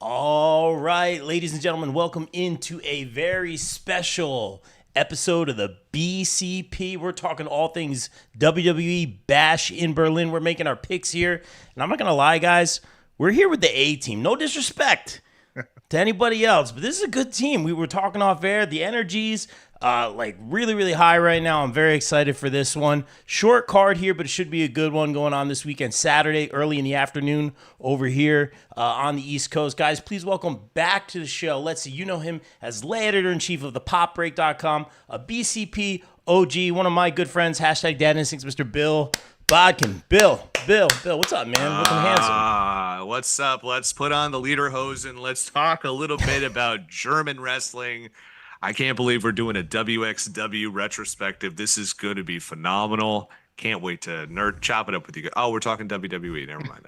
All right, ladies and gentlemen, welcome into a very special episode of the BCP. We're talking all things WWE Bash in Berlin. We're making our picks here. And I'm not going to lie, guys, we're here with the A team. No disrespect to anybody else, but this is a good team. We were talking off air. The energy's really high right now. I'm very excited for this one. Short card here, but it should be a good one going on this weekend, Saturday, early in the afternoon over here on the East Coast. Guys, please welcome back to the show. Let's see, you know him as lay editor-in-chief of thepopbreak.com, a BCP OG, one of my good friends, hashtag Dad Instincts, Mr. Bill Bodkin. Bill, what's up, man? Looking handsome. What's up? Let's put on the lederhosen. Let's talk a little bit about German wrestling. I can't believe we're doing a WXW retrospective. This is going to be phenomenal. Can't wait to chop it up with you guys. Oh, we're talking WWE. Never mind.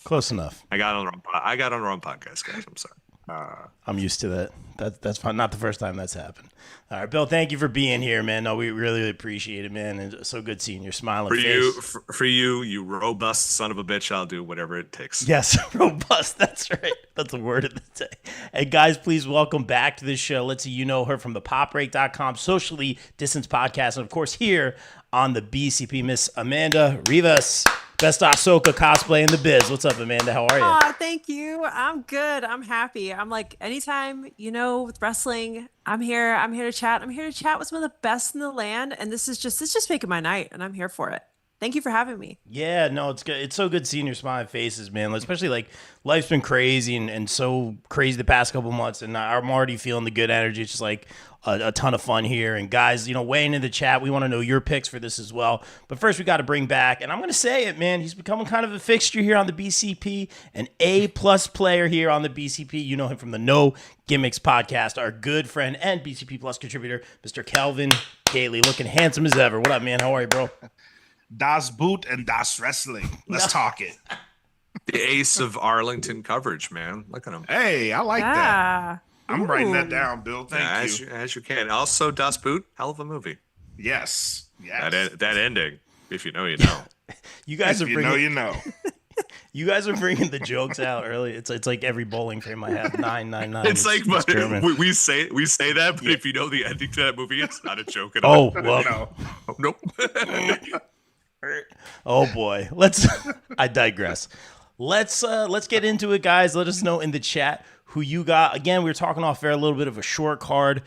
Close enough. I got on the wrong podcast, guys. I'm sorry. I'm used to that. That's fine. Not the first time that's happened. All right, Bill, thank you for being here, man. No, we really appreciate it, man. And it's so good seeing your smiling face. For you robust son of a bitch, I'll do whatever it takes. Yes, robust. That's right. That's the word of the day. And guys, please welcome back to the show. Let's see, you know her from the popbreak.com, socially distanced podcast, and of course here on the BCP, Miss Amanda Rivas. Best Ahsoka cosplay in the biz. What's up, Amanda? How are you? Oh, thank you. I'm good. I'm happy. I'm like, anytime, with wrestling, I'm here. I'm here to chat. I'm here to chat with some of the best in the land. And it's just making my night. And I'm here for it. Thank you for having me. Yeah, no, it's good. It's so good seeing your smiling faces, man. Especially like life's been crazy and so crazy the past couple months, and I'm already feeling the good energy. It's just like a ton of fun here. And guys, weighing in the chat, we want to know your picks for this as well. But first, we got to bring back, and I'm going to say it, man. He's becoming kind of a fixture here on the BCP, an A-plus player here on the BCP. You know him from the No Gimmicks podcast. Our good friend and BCP Plus contributor, Mr. Kelvin Gately, looking handsome as ever. What up, man? How are you, bro? Das Boot and Das Wrestling. Let's talk it. The ace of Arlington coverage, man. Look at him. Hey, I like that. I'm writing that down, Bill. Thank you. As you can. Also, Das Boot, hell of a movie. Yes. That ending, if you know, you know. You guys if are bringing, you know. You guys are bringing the jokes out early. It's like every bowling frame I have. 999. It's like we say that, but if you know the ending to that movie, it's not a joke at all. Oh, well. No. Nope. Oh boy. I digress. Let's get into it, guys. Let us know in the chat who you got. Again, we were talking off air, a little bit of a short card.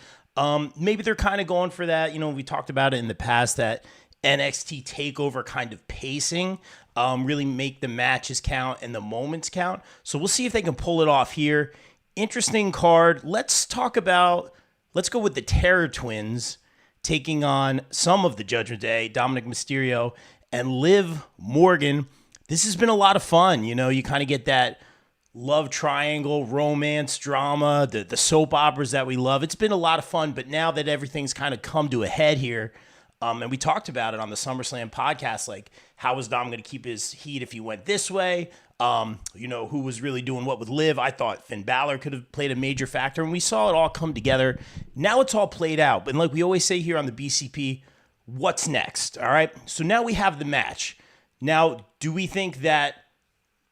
Maybe they're kind of going for that. We talked about it in the past, that NXT takeover kind of pacing, really make the matches count and the moments count. So we'll see if they can pull it off here. Interesting card. Let's go with the Terror Twins taking on some of the Judgment Day, Dominic Mysterio and Liv Morgan. This has been a lot of fun. You kind of get that love triangle, romance, drama, the soap operas that we love. It's been a lot of fun, but now that everything's kind of come to a head here, and we talked about it on the SummerSlam podcast, like how was Dom going to keep his heat if he went this way? Who was really doing what with Liv? I thought Finn Balor could have played a major factor, and we saw it all come together. Now it's all played out. But like we always say here on the BCP, what's next? All right. So now we have the match. Now, do we think that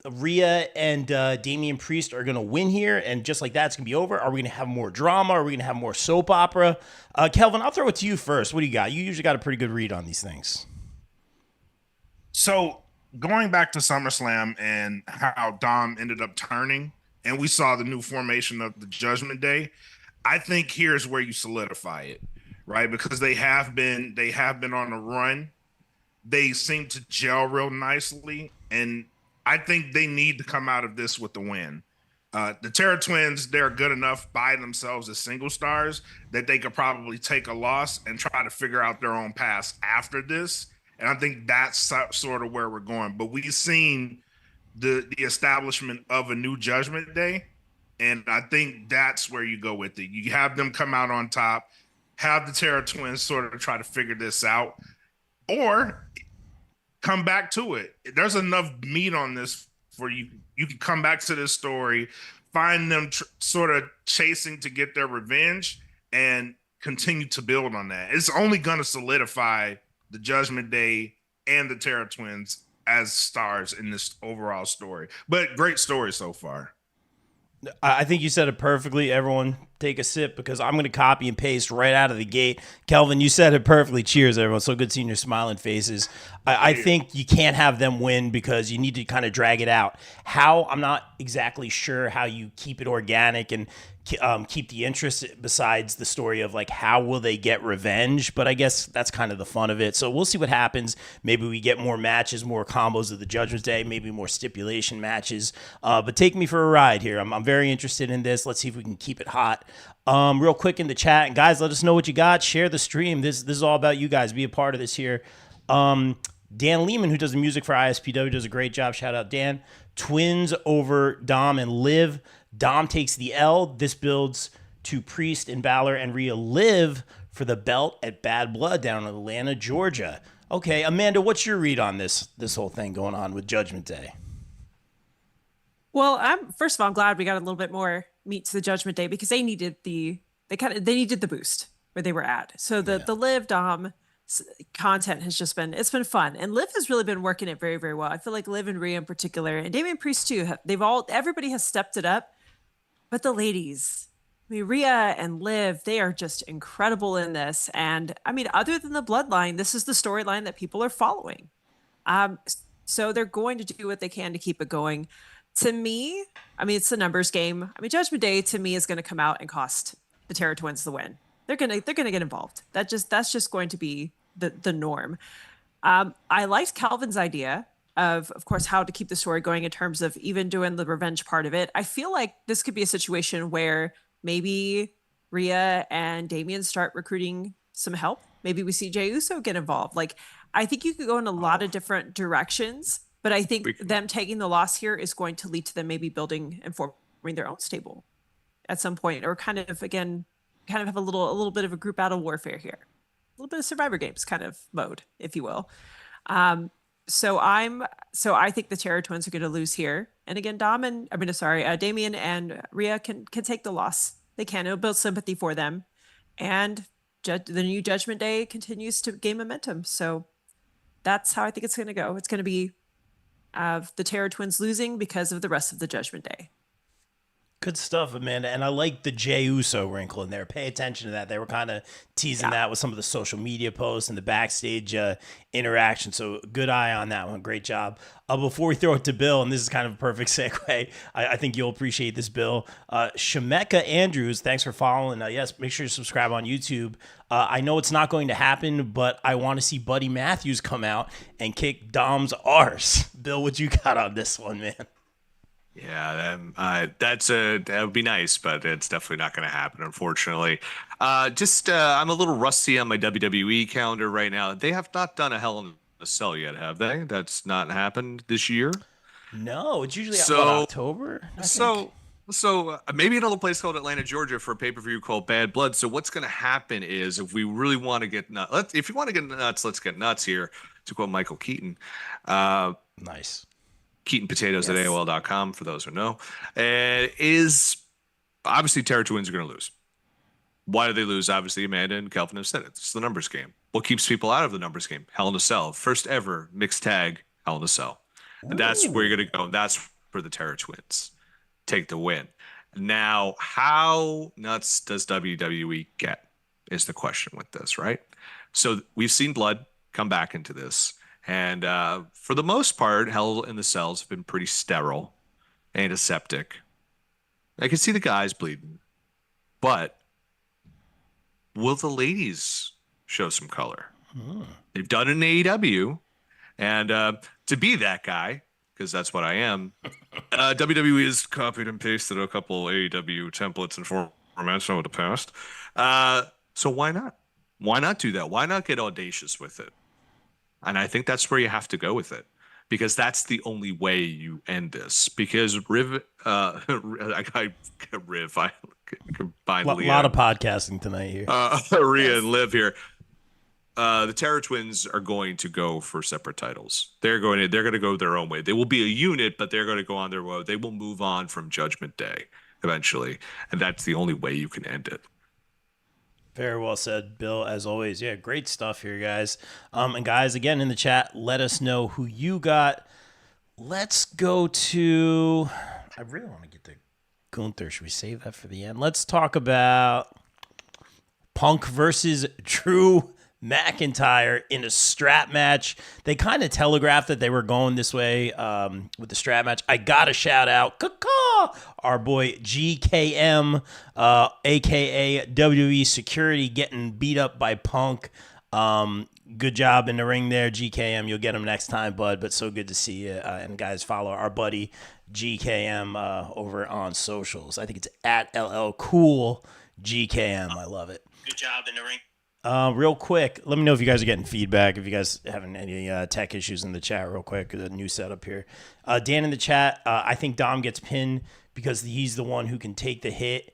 Rhea and Damian Priest are going to win here, and just like that, it's going to be over? Are we going to have more drama? Are we going to have more soap opera? Kelvin, I'll throw it to you first. What do you got? You usually got a pretty good read on these things. So going back to SummerSlam and how Dom ended up turning, and we saw the new formation of the Judgment Day, I think here's where you solidify it, right? Because they have been on a run. They seem to gel real nicely, and I think they need to come out of this with the win. The Terror Twins, they're good enough by themselves as single stars that they could probably take a loss and try to figure out their own path after this. And I think that's sort of where we're going. But we've seen the establishment of a new Judgment Day, and I think that's where you go with it. You have them come out on top, have the Terror Twins sort of try to figure this out, or come back to it. There's enough meat on this for you. You can come back to this story, find them sort of chasing to get their revenge, and continue to build on that. It's only going to solidify the Judgment Day and the Terror Twins as stars in this overall story. But great story so far. I think you said it perfectly. Everyone take a sip because I'm going to copy and paste right out of the gate. Kelvin, you said it perfectly. Cheers, everyone. So good seeing your smiling faces. I think you can't have them win because you need to kind of drag it out. How? I'm not exactly sure how you keep it organic and keep the interest besides the story of like how will they get revenge, but I guess that's kind of the fun of it. So we'll see what happens. Maybe we get more matches, more combos of the Judgment Day, maybe more stipulation matches, but take me for a ride here. I'm very interested in this. Let's see if we can keep it hot. Real quick in the chat, and guys, let us know what you got. Share the stream. This is all about you guys. Be a part of this here. Dan Lehman, who does the music for ISPW, does a great job. Shout out Dan. Twins over Dom and Liv. Dom takes the L. This builds to Priest and Balor and Rhea Liv for the belt at Bad Blood down in Atlanta, Georgia. Okay, Amanda, what's your read on this whole thing going on with Judgment Day? Well, first of all, I'm glad we got a little bit more meat to the Judgment Day because they needed the boost where they were at. So the Liv Dom content has just been, it's been fun, and Liv has really been working it very, very well. I feel like Liv and Rhea in particular, and Damian Priest too, everybody has stepped it up. But the ladies, I mean, Rhea and Liv, they are just incredible in this. And I mean, other than the bloodline, this is the storyline that people are following. So they're going to do what they can to keep it going. To me, I mean, it's the numbers game. I mean, Judgment Day to me is going to come out and cost the Terror Twins the win. They're gonna get involved. That's just going to be the norm. I liked Calvin's idea of course, how to keep the story going in terms of even doing the revenge part of it. I feel like this could be a situation where maybe Rhea and Damian start recruiting some help. Maybe we see Jey Uso get involved. Like, I think you could go in a lot of different directions, but I think them taking the loss here is going to lead to them maybe building and forming their own stable at some point, or kind of have a little bit of a group battle warfare here. A little bit of Survivor Games kind of mode, if you will. So I think the Terror Twins are going to lose here. And again, Damian and Rhea can take the loss. They can. It'll build sympathy for them. And the new Judgment Day continues to gain momentum. So that's how I think it's going to go. It's going to be the Terror Twins losing because of the rest of the Judgment Day. Good stuff, Amanda. And I like the Jey Uso wrinkle in there. Pay attention to that. They were kind of teasing that with some of the social media posts and the backstage interaction. So good eye on that one. Great job. Before we throw it to Bill, and this is kind of a perfect segue, I think you'll appreciate this, Bill. Shemeka Andrews, thanks for following. Yes, make sure you subscribe on YouTube. I know it's not going to happen, but I want to see Buddy Matthews come out and kick Dom's arse. Bill, what you got on this one, man? Yeah, that would be nice, but it's definitely not going to happen, unfortunately. I'm a little rusty on my WWE calendar right now. They have not done a Hell in a Cell yet, have they? That's not happened this year. No, it's usually October. So maybe another place called Atlanta, Georgia, for a pay-per-view called Bad Blood. So what's going to happen is, if we really want to get nuts, if you want to get nuts, let's get nuts here. To quote Michael Keaton. Nice. Keaton Potatoes at AOL.com, for those who know, is obviously Terror Twins are going to lose. Why do they lose? Obviously, Amanda and Kelvin have said it. It's the numbers game. What keeps people out of the numbers game? Hell in a Cell. First ever mixed tag Hell in a Cell. And that's where you're going to go. And that's where the Terror Twins take the win. Now, how nuts does WWE get is the question with this, right? So we've seen blood come back into this. And for the most part, Hell in the Cells have been pretty sterile, antiseptic. I can see the guys bleeding. But will the ladies show some color? They've done it in AEW. And to be that guy, because that's what I am, WWE has copied and pasted a couple AEW templates and formats over the past. So why not? Why not do that? Why not get audacious with it? And I think that's where you have to go with it, because that's the only way you end this. Because Riv, I combined a lot of podcasting tonight here. Rhea and Liv here. The Terror Twins are going to go for separate titles. They're going to go their own way. They will be a unit, but they're going to go on their way. They will move on from Judgment Day eventually, and that's the only way you can end it. Very well said, Bill, as always. Yeah, great stuff here, guys. And guys, again, in the chat, let us know who you got. Let's go to... I really want to get Gunther. Should we save that for the end? Let's talk about Punk versus Drew McIntyre in a strap match. They kind of telegraphed that they were going this way with the strap match. I got to shout out our boy GKM, a.k.a. WWE Security, getting beat up by Punk. Good job in the ring there, GKM. You'll get him next time, bud, but so good to see you. And guys, follow our buddy GKM over on socials. I think it's at LL Cool GKM. I love it. Good job in the ring. Real quick, let me know if you guys are getting feedback, if you guys having any tech issues in the chat real quick, the new setup here. Dan in the chat, I think Dom gets pinned because he's the one who can take the hit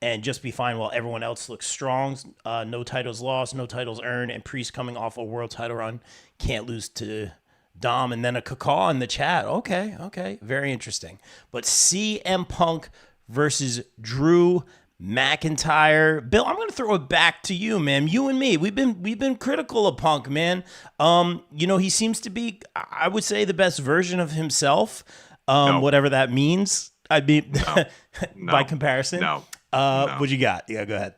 and just be fine while everyone else looks strong. No titles lost, no titles earned, and Priest coming off a world title run can't lose to Dom. And then a cacaw in the chat. Okay. Very interesting. But CM Punk versus Drew McIntyre. Bill, I'm going to throw it back to you, man. You and me, we've been critical of Punk, man. He seems to be, I would say, the best version of himself, whatever that means. I mean, by comparison. No. What you got? Yeah, go ahead.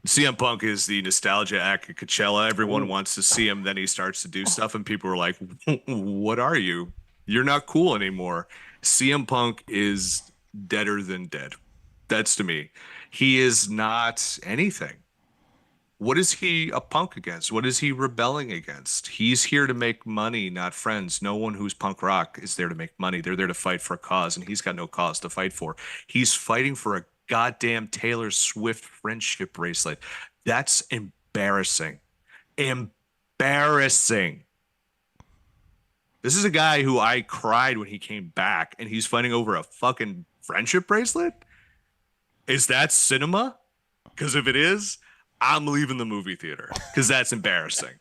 CM Punk is the nostalgia act at Coachella. Everyone wants to see him. Then he starts to do stuff, and people are like, "What are you? You're not cool anymore." CM Punk is deader than dead. That's to me. He is not anything. What is he a punk against? What is he rebelling against? He's here to make money, not friends. No one who's punk rock is there to make money. They're there to fight for a cause, and he's got no cause to fight for. He's fighting for a goddamn Taylor Swift friendship bracelet. That's embarrassing. Embarrassing. This is a guy who I cried when he came back, and he's fighting over a fucking friendship bracelet? Is that cinema? Because if it is, I'm leaving the movie theater because that's embarrassing.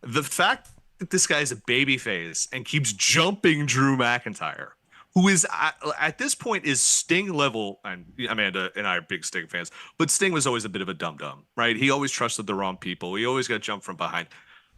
The fact that this guy is a babyface and keeps jumping Drew McIntyre, who is at this point is Sting level, and Amanda and I are big Sting fans, but Sting was always a bit of a dum-dum, right? He always trusted the wrong people. He always got jumped from behind.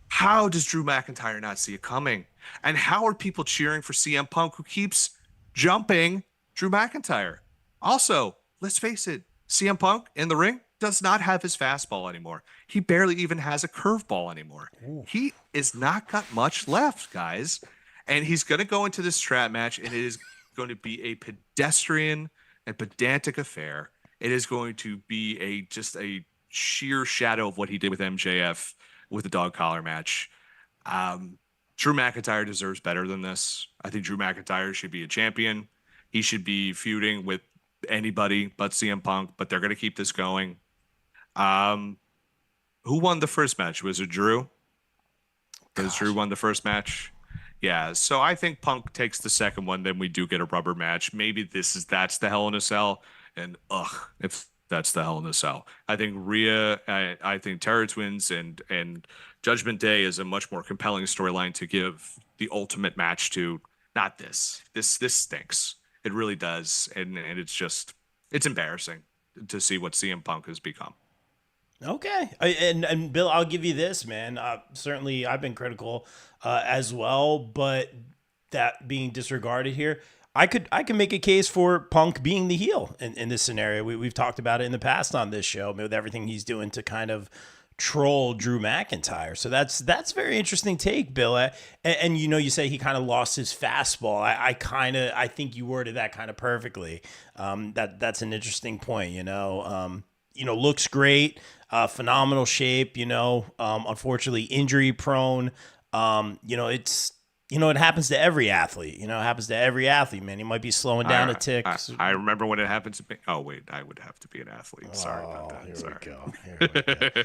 How does Drew McIntyre not see it coming? And how are people cheering for CM Punk, who keeps jumping Drew McIntyre? Also, let's face it, CM Punk in the ring does not have his fastball anymore. He barely even has a curveball anymore. Ooh. He is not got much left, guys. And he's going to go into this strap match, and it is going to be a pedestrian and pedantic affair. It is going to be just a sheer shadow of what he did with MJF with the dog collar match. Drew McIntyre deserves better than this. I think Drew McIntyre should be a champion. He should be feuding with anybody but CM Punk, but they're going to keep this going. Who won the first match? Was it Drew? Because Drew won the first match. Yeah, so I think Punk takes the second one, then we do get a rubber match. Maybe that's the Hell in a Cell, and if that's the Hell in a Cell. I think I think Terror Twins and Judgment Day is a much more compelling storyline to give the ultimate match to. Not this. This stinks. It really does, and it's embarrassing to see what CM Punk has become. Okay, and Bill, I'll give you this, man. Certainly, I've been critical as well, but that being disregarded here, I can make a case for Punk being the heel in this scenario. We've talked about it in the past on this show with everything he's doing to kind of troll Drew McIntyre. So that's very interesting take, Bill. And you say he kind of lost his fastball. I think you worded that kind of perfectly. That's an interesting point. Looks great. Phenomenal shape, unfortunately injury prone. It happens to every athlete. It happens to every athlete, man. He might be slowing down a tick. I remember when it happened to me. Oh, wait, I would have to be an athlete. Sorry about that. Here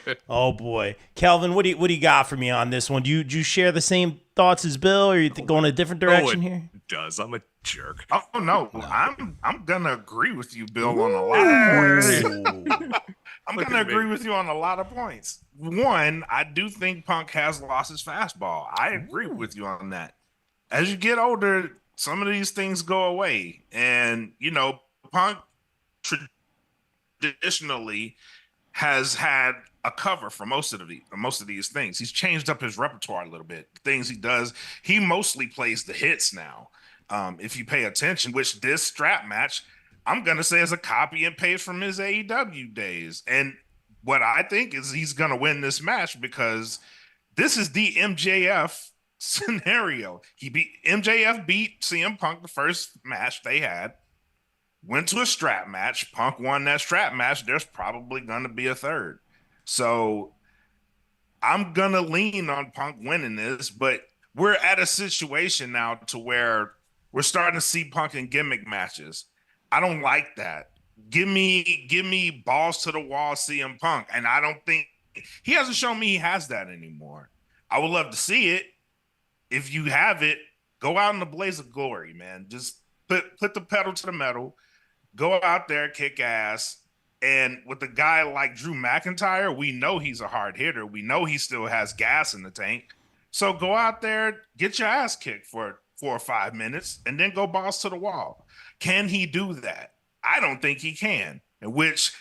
we go. Oh, boy. Kelvin, what do you got for me on this one? Do you share the same thoughts as Bill, or are you going a different direction here? It does. I'm a jerk. Oh, no. I'm going to agree with you, Bill, on a lot of points. I'm going to agree with you on a lot of points. One, I do think Punk has lost his fastball. I agree with you on that. As you get older, some of these things go away. And, Punk traditionally has had a cover for most of these things. He's changed up his repertoire a little bit. Things he does, he mostly plays the hits now. If you pay attention, which this strap match I'm gonna say it's a copy and paste from his AEW days. And what I think is he's gonna win this match because this is the MJF scenario. MJF beat CM Punk the first match they had, went to a strap match. Punk won that strap match. There's probably gonna be a third. So I'm gonna lean on Punk winning this, but we're at a situation now to where we're starting to see Punk in gimmick matches. I don't like that. Give me balls to the wall CM Punk. And I don't think he hasn't shown me he has that anymore. I would love to see it. If you have it, go out in the blaze of glory, man. Just put the pedal to the metal, go out there, kick ass. And with a guy like Drew McIntyre, we know he's a hard hitter. We know he still has gas in the tank. So go out there, get your ass kicked for 4 or 5 minutes, and then go balls to the wall. Can he do that? I don't think he can. In which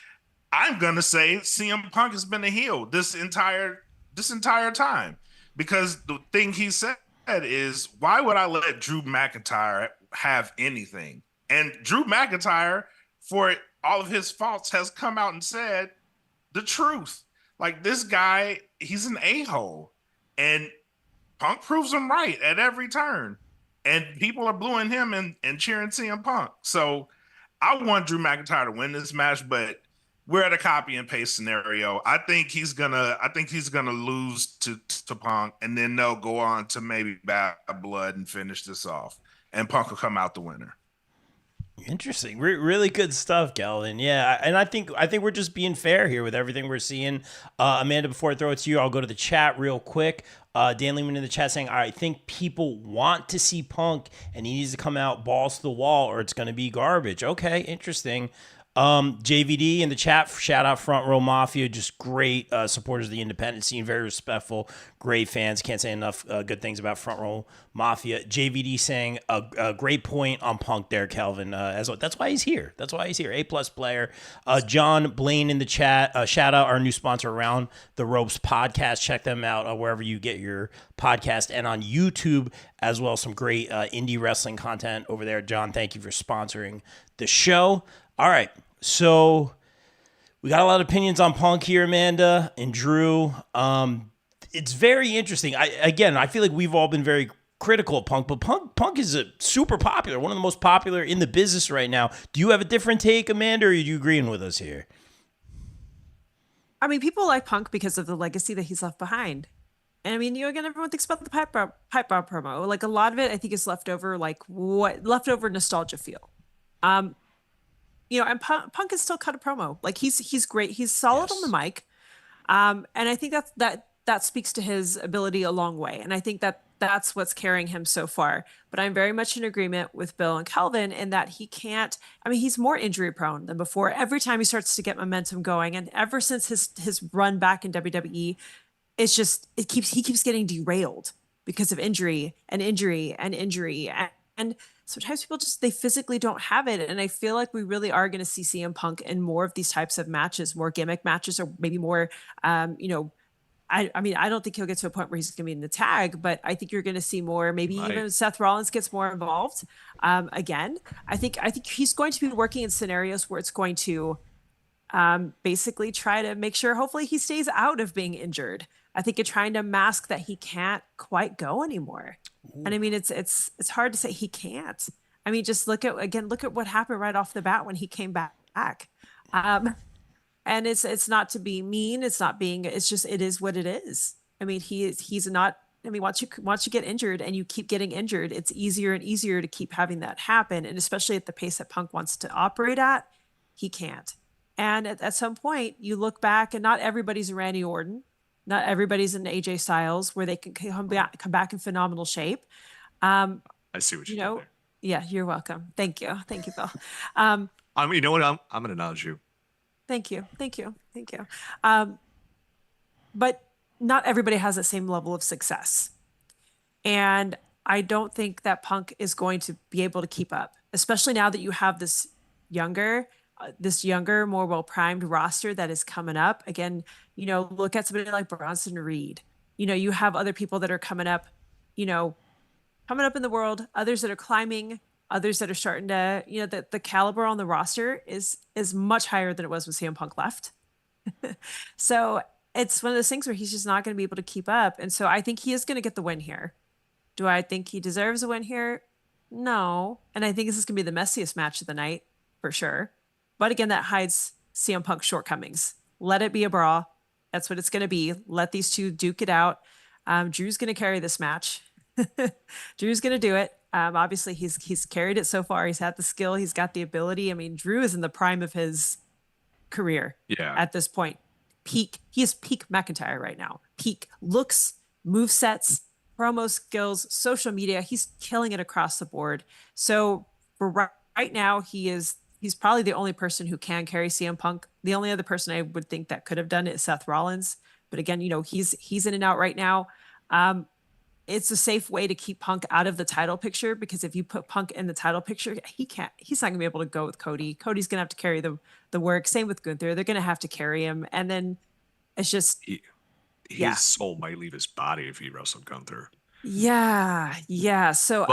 I'm gonna say CM Punk has been a heel this entire time. Because the thing he said is, why would I let Drew McIntyre have anything? And Drew McIntyre, for all of his faults, has come out and said the truth. Like, this guy, he's an a-hole. And Punk proves him right at every turn. And people are booing him and cheering CM Punk. So I want Drew McIntyre to win this match, but we're at a copy and paste scenario. I think he's gonna lose to Punk, and then they'll go on to maybe Bad Blood and finish this off. And Punk will come out the winner. Interesting. Really good stuff, Calvin. Yeah, and I think we're just being fair here with everything we're seeing. Amanda, before I throw it to you, I'll go to the chat real quick. Dan Lehman in the chat saying, I think people want to see Punk, and he needs to come out balls to the wall, or it's going to be garbage. Okay, interesting. JVD in the chat, shout out Front Row Mafia, just great supporters of the independent scene, very respectful, great fans. Can't say enough good things about Front Row Mafia. JVD saying a great point on Punk there, Kelvin. That's why he's here. That's why he's here. A+ player. John Blaine in the chat, shout out our new sponsor, Around the Ropes podcast. Check them out wherever you get your podcast and on YouTube as well. Some great indie wrestling content over there. John, thank you for sponsoring the show. All right, so we got a lot of opinions on Punk here, Amanda and Drew. It's very interesting. I feel like we've all been very critical of Punk, but Punk is super popular, one of the most popular in the business right now. Do you have a different take, Amanda, or are you agreeing with us here? I mean, people like Punk because of the legacy that he's left behind. And I mean, again, everyone thinks about the pipe bomb promo. Like, a lot of it, I think, is leftover nostalgia feel. And Punk can still cut a promo. Like, he's great. He's solid on the mic. And I think that speaks to his ability a long way. And I think that's what's carrying him so far. But I'm very much in agreement with Bill and Calvin in that he's more injury prone than before. Every time he starts to get momentum going, and ever since his run back in WWE, he keeps getting derailed because of injury. And sometimes people they physically don't have it. And I feel like we really are going to see CM Punk in more of these types of matches, more gimmick matches, or maybe more, I don't think he'll get to a point where he's going to be in the tag, but I think you're going to see more, maybe even Seth Rollins gets more involved. Again, I think he's going to be working in scenarios where it's going to basically try to make sure, hopefully, he stays out of being injured. I think you're trying to mask that he can't quite go anymore. Ooh. And I mean, it's hard to say he can't. I mean, just look at what happened right off the bat when he came back. And it's not to be mean. It's just, it is what it is. I mean, he's not, I mean, once you get injured and you keep getting injured, it's easier and easier to keep having that happen. And especially at the pace that Punk wants to operate at, he can't. And at some point you look back, and not everybody's a Randy Orton. Not everybody's an AJ Styles where they can come back in phenomenal shape. I see what you did there. Yeah, you're welcome. Thank you, Bill. You know what? I'm going to nod you. Thank you. But not everybody has the same level of success, and I don't think that Punk is going to be able to keep up, especially now that you have this younger, more well-primed roster that is coming up. Again, look at somebody like Bronson Reed. You have other people that are coming up in the world, others that are climbing others that are starting to, the caliber on the roster is much higher than it was when CM Punk left. So it's one of those things where he's just not going to be able to keep up. And so I think he is going to get the win here. Do I think he deserves a win here? No. And I think this is going to be the messiest match of the night for sure. But again, that hides CM Punk's shortcomings. Let it be a brawl. That's what it's going to be. Let these two duke it out. Drew's going to carry this match. Drew's going to do it. Obviously, he's carried it so far. He's had the skill. He's got the ability. I mean, Drew is in the prime of his career at this point. Peak. He is peak McIntyre right now. Peak looks, move sets, promo skills, social media. He's killing it across the board. So for right now, he's probably the only person who can carry CM Punk. The only other person I would think that could have done it is Seth Rollins. But again, he's in and out right now. It's a safe way to keep Punk out of the title picture, because if you put Punk in the title picture, he's not gonna be able to go with Cody. Cody's gonna have to carry the work. Same with Gunther. They're gonna have to carry him. And then it's just his soul might leave his body if he wrestled Gunther. Yeah. So so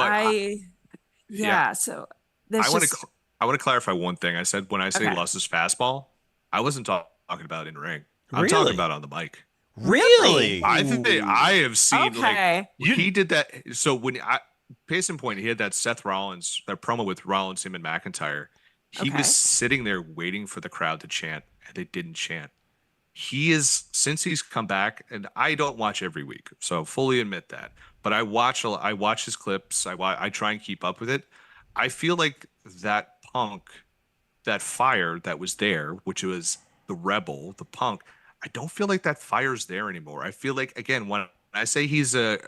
I want to clarify one thing. I said when I say lost his fastball, I wasn't talking about in ring. I'm talking about on the mic. Really? I think I have seen Okay. he did that. So case in point, he had that Seth Rollins, that promo with Rollins, him and McIntyre. He was sitting there waiting for the crowd to chant, and they didn't chant. Since he's come back, and I don't watch every week, so fully admit that. But I watch his clips. I try and keep up with it. I feel like that Punk, that fire that was there, which was the rebel, the Punk, I don't feel like that fire's there anymore. I feel like, again, when I say he's a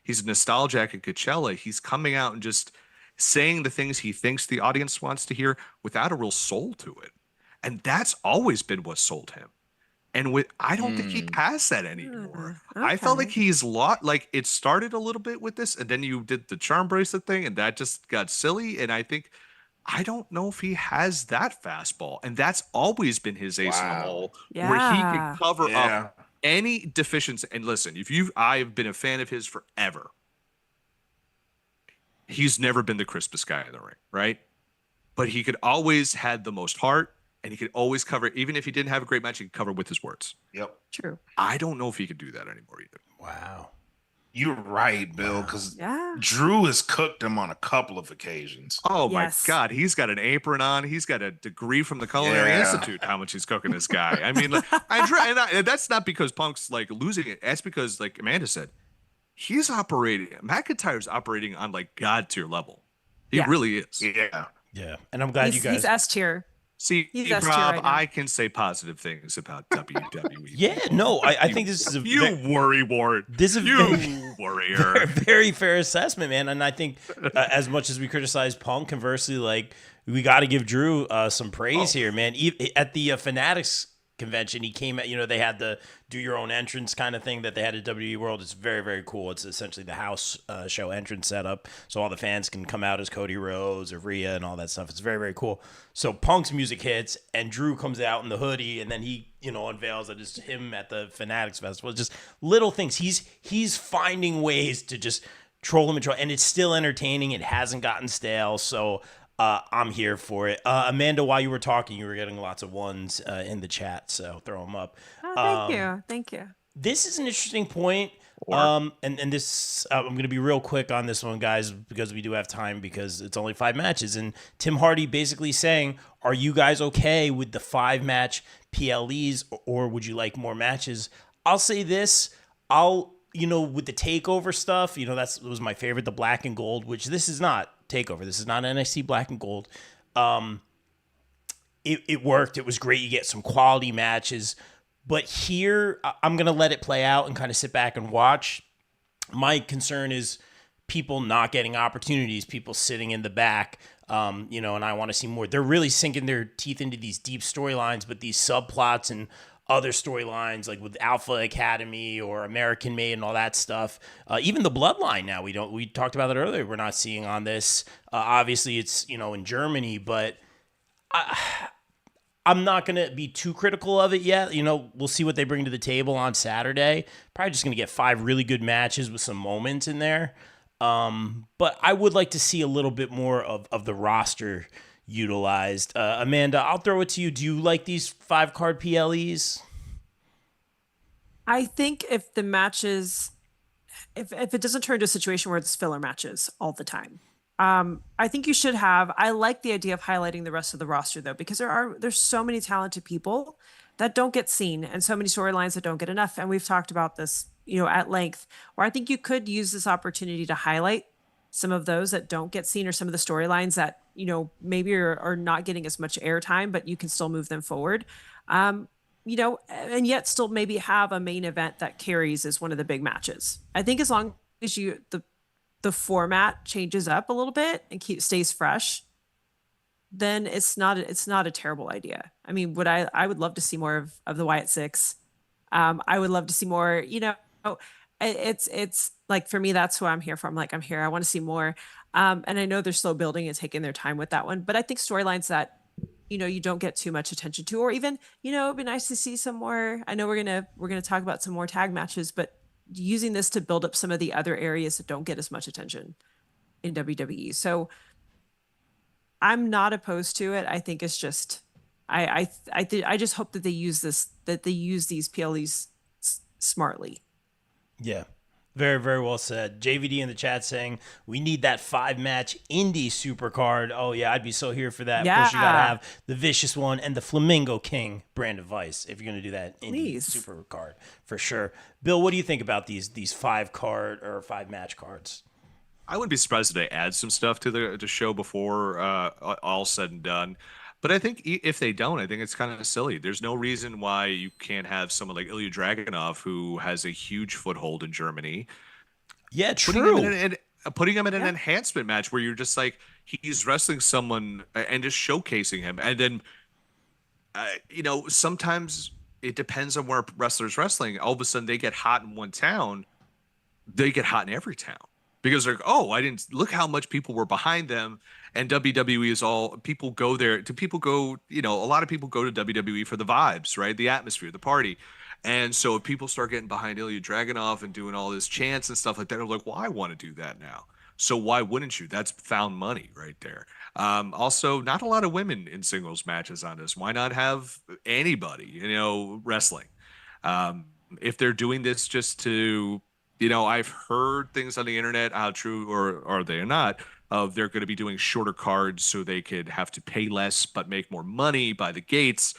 nostalgic at Coachella, he's coming out and just saying the things he thinks the audience wants to hear without a real soul to it. And that's always been what sold him. And I don't think he has that anymore. I felt like he's like it started a little bit with this, and then you did the charm bracelet thing, and that just got silly. And I don't know if he has that fastball, and that's always been his ace in the hole, where he can cover up any deficiency. And listen, I've been a fan of his forever. He's never been the crispest guy in the ring, right? But he could always had the most heart, and he could always cover, even if he didn't have a great match, he could cover with his words. Yep. True. I don't know if he could do that anymore either. Wow. You're right, Bill, because Drew has cooked him on a couple of occasions. Oh, my God. He's got an apron on. He's got a degree from the Culinary Institute, how much he's cooking this guy. I mean, that's not because Punk's like losing it. That's because, like Amanda said, McIntyre's operating on like God tier level. He really is. Yeah. And I'm glad you guys. He's S tier. See, Rob, right, I can say positive things about WWE. Yeah, no, I think this is worry, Ward. This is warrior. Very fair assessment, man. And I think as much as we criticize Punk, conversely, like we got to give Drew some praise here, man. At the Fanatics convention, he came at, they had the do your own entrance kind of thing that they had at WWE World. It's very, very cool. It's essentially the house show entrance setup, so all the fans can come out as Cody Rhodes or Rhea and all that stuff. It's very, very cool. So Punk's music hits and Drew comes out in the hoodie, and then he unveils that it's him at the Fanatics Festival. It's just little things. He's finding ways to just troll him and it's still entertaining. It hasn't gotten stale. So I'm here for it. Amanda, while you were talking, you were getting lots of ones in the chat, so throw them up. Oh, thank you. This is an interesting point. And this, I'm going to be real quick on this one, guys, because we do have time, because it's only 5 matches. And Tim Hardy basically saying, are you guys okay with the 5-match PLEs, or would you like more matches? I'll say this. With the takeover stuff, that was my favorite, the black and gold, which this is not takeover. This is not NXT black and gold. It worked. It was great. You get some quality matches. But here, I'm going to let it play out and kind of sit back and watch. My concern is people not getting opportunities, people sitting in the back, and I want to see more. They're really sinking their teeth into these deep storylines, but these subplots and other storylines like with Alpha Academy or American Made and all that stuff. Even the Bloodline now, we talked about that earlier. We're not seeing on this. Obviously it's, in Germany, but I'm not going to be too critical of it yet. We'll see what they bring to the table on Saturday. Probably just going to get 5 really good matches with some moments in there. But I would like to see a little bit more of the roster utilized. Amanda, I'll throw it to you. Do you like these 5 card PLEs? I think if the matches, if it doesn't turn to a situation where it's filler matches all the time, I think you should have. I like the idea of highlighting the rest of the roster though, because there's so many talented people that don't get seen and so many storylines that don't get enough. And we've talked about this, at length, where I think you could use this opportunity to highlight some of those that don't get seen or some of the storylines that, maybe are not getting as much airtime, but you can still move them forward. And yet still maybe have a main event that carries as one of the big matches. I think as long as the format changes up a little bit and stays fresh, then it's not a terrible idea. I mean, I would love to see more of the Wyatt Six. I would love to see more, it's like, for me, that's who I'm here for. I'm here. I want to see more. And I know they're slow building and taking their time with that one, but I think storylines that, you don't get too much attention to, or even, it'd be nice to see some more. I know we're going to talk about some more tag matches, but using this to build up some of the other areas that don't get as much attention in WWE. So I'm not opposed to it. I think it's just, I just hope that they use these PLEs smartly. Yeah. Very, very well said. JVD in the chat saying we need that 5-match indie super card. Oh yeah, I'd be so here for that. Yeah. Of course, you gotta have the Vicious One and the Flamingo King brand of Vice if you're gonna do that indie super card for sure. Bill, what do you think about these 5-card or 5-match cards? I wouldn't be surprised if they add some stuff to the show before all said and done. But I think if they don't, I think it's kind of silly. There's no reason why you can't have someone like Ilya Dragunov, who has a huge foothold in Germany. Yeah, true. Putting him in an enhancement match where you're just like, he's wrestling someone and just showcasing him. And then, sometimes it depends on where wrestlers wrestling. All of a sudden they get hot in one town. They get hot in every town. Because they're like, oh, I didn't look how much people were behind them. And WWE is all people go there. A lot of people go to WWE for the vibes, right? The atmosphere, the party. And so if people start getting behind Ilya Dragunov and doing all this chants and stuff like that, they're like, well, I want to do that now. So why wouldn't you? That's found money right there. Also, not a lot of women in singles matches on this. Why not have anybody, wrestling? If they're doing this just to, I've heard things on the internet, how true or are they or not, of they're going to be doing shorter cards so they could have to pay less but make more money by the gates.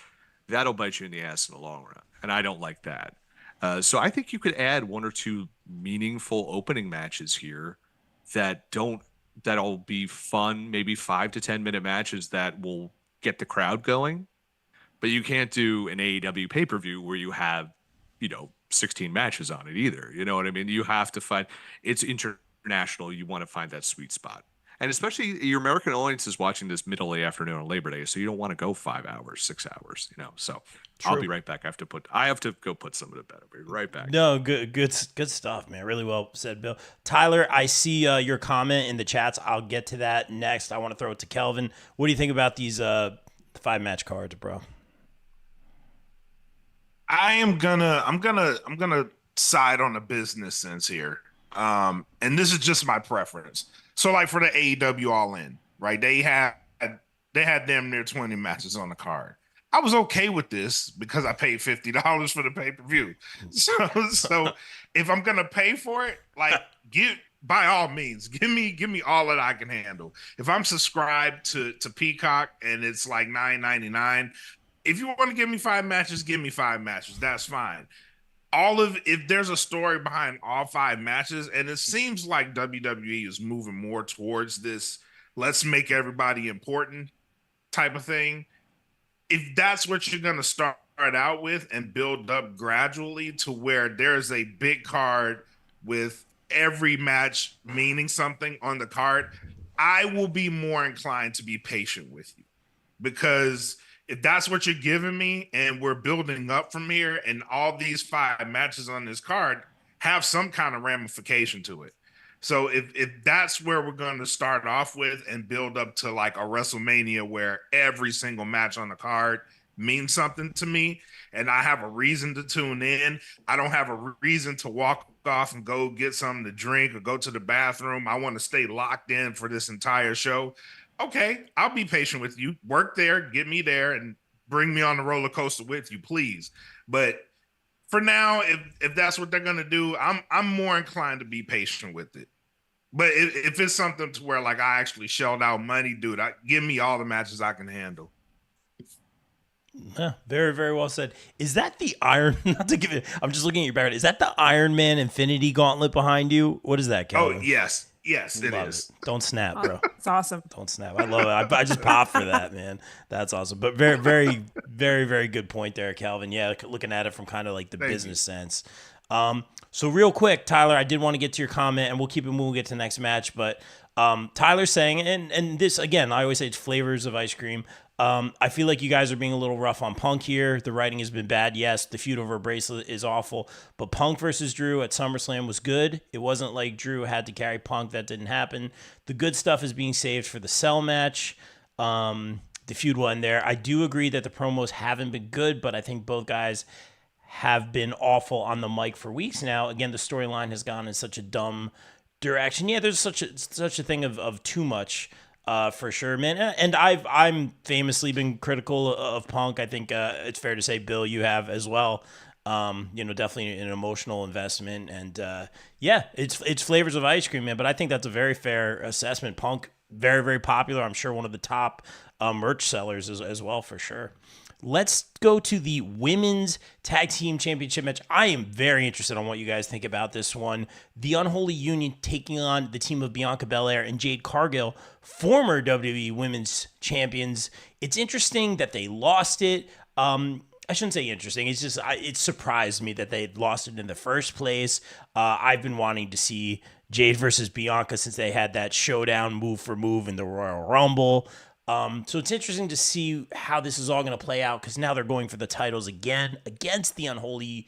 That'll bite you in the ass in the long run. And I don't like that. So I think you could add 1 or 2 meaningful opening matches here that'll be fun, maybe 5 to 10 minute matches that will get the crowd going. But you can't do an AEW pay-per-view where you have, 16 matches on it either. You know what I mean? You have to find, it's international. You want to find that sweet spot. And especially your American audience is watching this middle of the afternoon on Labor Day, so you don't want to go 5 hours, 6 hours, So True. I'll be right back. I have to go put some of it better. I'll be right back. No, good stuff, man. Really well said, Bill. Tyler, I see your comment in the chats. I'll get to that next. I want to throw it to Kelvin. What do you think about these 5-match cards, bro? I'm gonna side on the business sense here. And this is just my preference. So like for the AEW All In, right? They had damn near 20 matches on the card. I was okay with this because I paid $50 for the pay-per-view. So if I'm gonna pay for it, like by all means, give me all that I can handle. If I'm subscribed to Peacock and it's like $9.99, if you want to give me 5 matches, give me 5 matches. That's fine. If there's a story behind all 5 matches, and it seems like WWE is moving more towards this, let's make everybody important type of thing. If that's what you're going to start out with and build up gradually to where there's a big card with every match meaning something on the card, I will be more inclined to be patient with you. Because if that's what you're giving me and we're building up from here and all these 5 matches on this card have some kind of ramification to it. So if that's where we're going to start off with and build up to like a WrestleMania where every single match on the card means something to me and I have a reason to tune in. I don't have a reason to walk off and go get something to drink or go to the bathroom. I want to stay locked in for this entire show. Okay, I'll be patient with you. Work there, get me there, and bring me on the roller coaster with you, please. But for now, if that's what they're gonna do, I'm more inclined to be patient with it. But if it's something to where like I actually shelled out money, dude, give me all the matches I can handle. Yeah, very, very well said. Is that the Iron? Not to give it. I'm just looking at your background. Is that the Iron Man Infinity Gauntlet behind you? What is that, Kelvin? Oh yes, it is. Don't snap, bro. It's awesome. Don't snap. I love it. I just pop for that, man. That's awesome. But very, very, very, very good point there, Calvin. Yeah, looking at it from kind of like the business sense. So real quick, Tyler, I did want to get to your comment, and we'll keep it moving. We'll get to the next match, but Tyler's saying, and this again, I always say it's flavors of ice cream. I feel like you guys are being a little rough on Punk here. The writing has been bad. Yes, the feud over a bracelet is awful, but Punk versus Drew at SummerSlam was good. It wasn't like Drew had to carry Punk. That didn't happen. The good stuff is being saved for the Cell match. The feud will end there. I do agree that the promos haven't been good, but I think both guys have been awful on the mic for weeks now. Again, the storyline has gone in such a dumb direction. Yeah, there's such a thing of too much. For sure, man. And I'm famously been critical of Punk. I think it's fair to say, Bill, you have as well. Definitely an emotional investment. And yeah, it's flavors of ice cream, man. But I think that's a very fair assessment. Punk, very, very popular. I'm sure one of the top merch sellers as well, for sure. Let's go to the Women's Tag Team Championship match. I am very interested on what you guys think about this one. The Unholy Union taking on the team of Bianca Belair and Jade Cargill, former WWE Women's Champions. It's interesting that they lost it. I shouldn't say interesting. It's just it surprised me that they lost it in the first place. I've been wanting to see Jade versus Bianca since they had that showdown move for move in the Royal Rumble. So it's interesting to see how this is all going to play out because now they're going for the titles again against the Unholy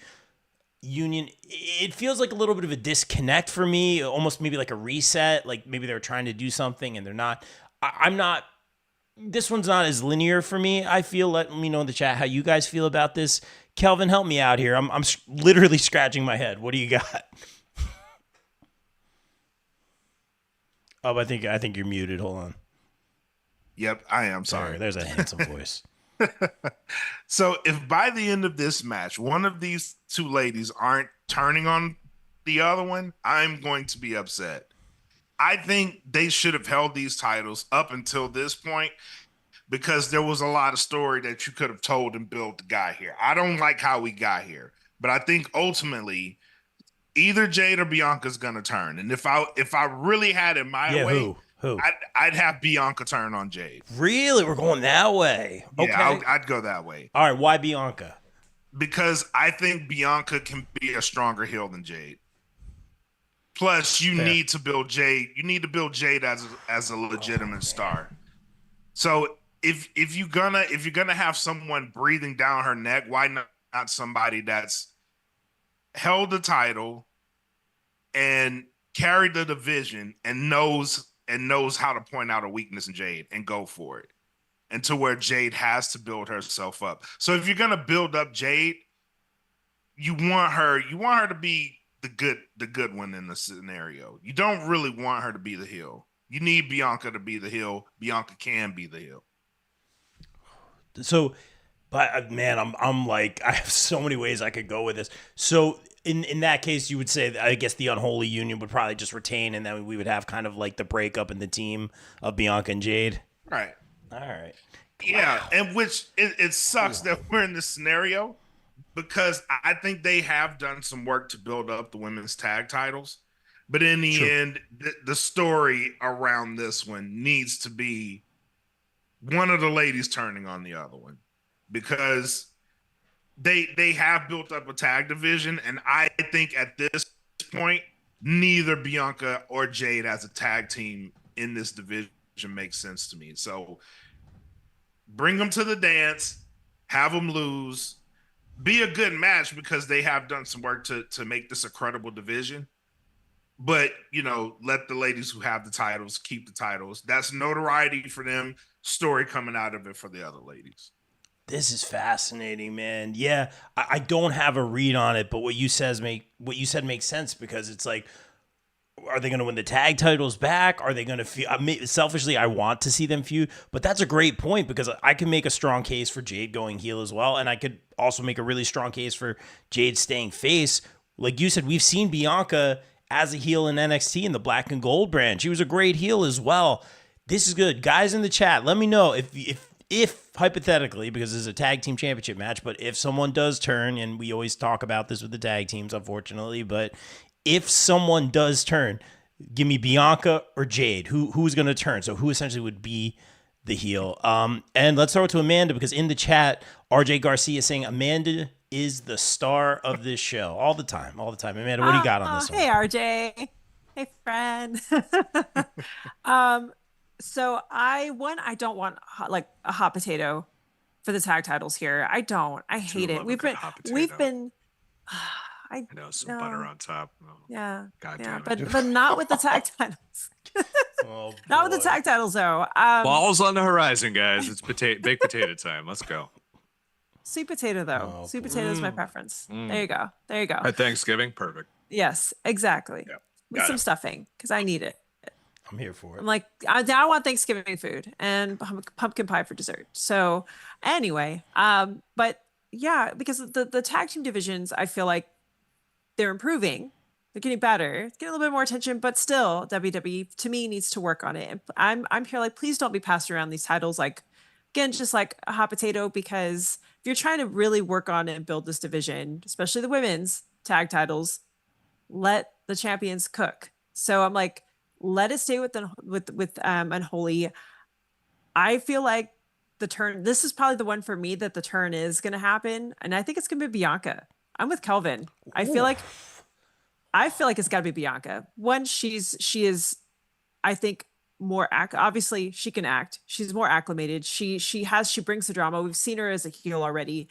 Union. It feels like a little bit of a disconnect for me, almost maybe like a reset, like maybe they're trying to do something and they're not. I'm not. This one's not as linear for me. I feel. Let me know in the chat how you guys feel about this. Kelvin, help me out here. I'm literally scratching my head. What do you got? Oh, I think you're muted. Hold on. Yep, I am. Sorry. There's a handsome voice. So if by the end of this match, one of these two ladies aren't turning on the other one, I'm going to be upset. I think they should have held these titles up until this point because there was a lot of story that you could have told and built the guy here. I don't like how we got here, but I think ultimately either Jade or Bianca's going to turn. And if I really had it my way, Who? I'd have Bianca turn on Jade. Really? We're going that way. Okay. Yeah, I'd go that way. All right. Why Bianca? Because I think Bianca can be a stronger heel than Jade. Plus, you need to build Jade. You need to build Jade as a legitimate star. So if you're gonna have someone breathing down her neck, why not somebody that's held the title and carried the division and knows how to point out a weakness in Jade and go for it. And to where Jade has to build herself up. So if you're gonna build up Jade, you want her to be the good one in the scenario. You don't really want her to be the heel. You need Bianca to be the heel. Bianca can be the heel. So, but man, I'm like, I have so many ways I could go with this. So in that case, you would say, I guess the Unholy Union would probably just retain, and then we would have kind of like the breakup in the team of Bianca and Jade. Right. All right. Yeah, wow. And which it sucks that we're in this scenario because I think they have done some work to build up the women's tag titles. But in the end, the story around this one needs to be one of the ladies turning on the other one because they have built up a tag division, and I think at this point, neither Bianca or Jade as a tag team in this division makes sense to me. So bring them to the dance, have them lose, be a good match because they have done some work to make this a credible division. But, let the ladies who have the titles keep the titles. That's notoriety for them, story coming out of it for the other ladies. This is fascinating, man. Yeah, I don't have a read on it, but what you said makes sense, because it's like, are they going to win the tag titles back? Are they going to feud? Selfishly, I want to see them feud, but that's a great point, because I can make a strong case for Jade going heel as well, and I could also make a really strong case for Jade staying face. Like you said, we've seen Bianca as a heel in NXT in the Black and Gold brand. She was a great heel as well. This is good. Guys in the chat, let me know if hypothetically, because this is a tag team championship match, but if someone does turn, and we always talk about this with the tag teams, unfortunately, but if someone does turn, give me Bianca or Jade. Who's going to turn? So who essentially would be the heel? And let's throw it to Amanda, because in the chat, RJ Garcia is saying Amanda is the star of this show all the time. Amanda, what do you got on this one? Hey, RJ. Hey, friend. So I don't want like a hot potato for the tag titles here. I don't. I hate it. We've been. I know, some butter on top. Oh, yeah. God damn it. But not with the tag titles. Not with the tag titles though. Balls on the horizon, guys. It's baked potato time. Let's go. Sweet potato though. Sweet potato is my preference. There you go. At Thanksgiving, perfect. Yes, exactly. Yep. With some stuffing, because I need it. I'm here for it. I'm like, I want Thanksgiving food and pumpkin pie for dessert. So anyway, but yeah, because the tag team divisions, I feel like they're improving. They're getting better, getting a little bit more attention, but still WWE to me needs to work on it. And I'm here like, please don't be passing around these titles like, again, just like a hot potato, because if you're trying to really work on it and build this division, especially the women's tag titles, let the champions cook. So I'm like, let it stay with Unholy. I feel like the turn, this is probably the one for me that the turn is going to happen. And I think it's going to be Bianca. I'm with Kelvin. I feel like it's got to be Bianca. One, she is, I think, more obviously she can act. She's more acclimated. She brings the drama. We've seen her as a heel already.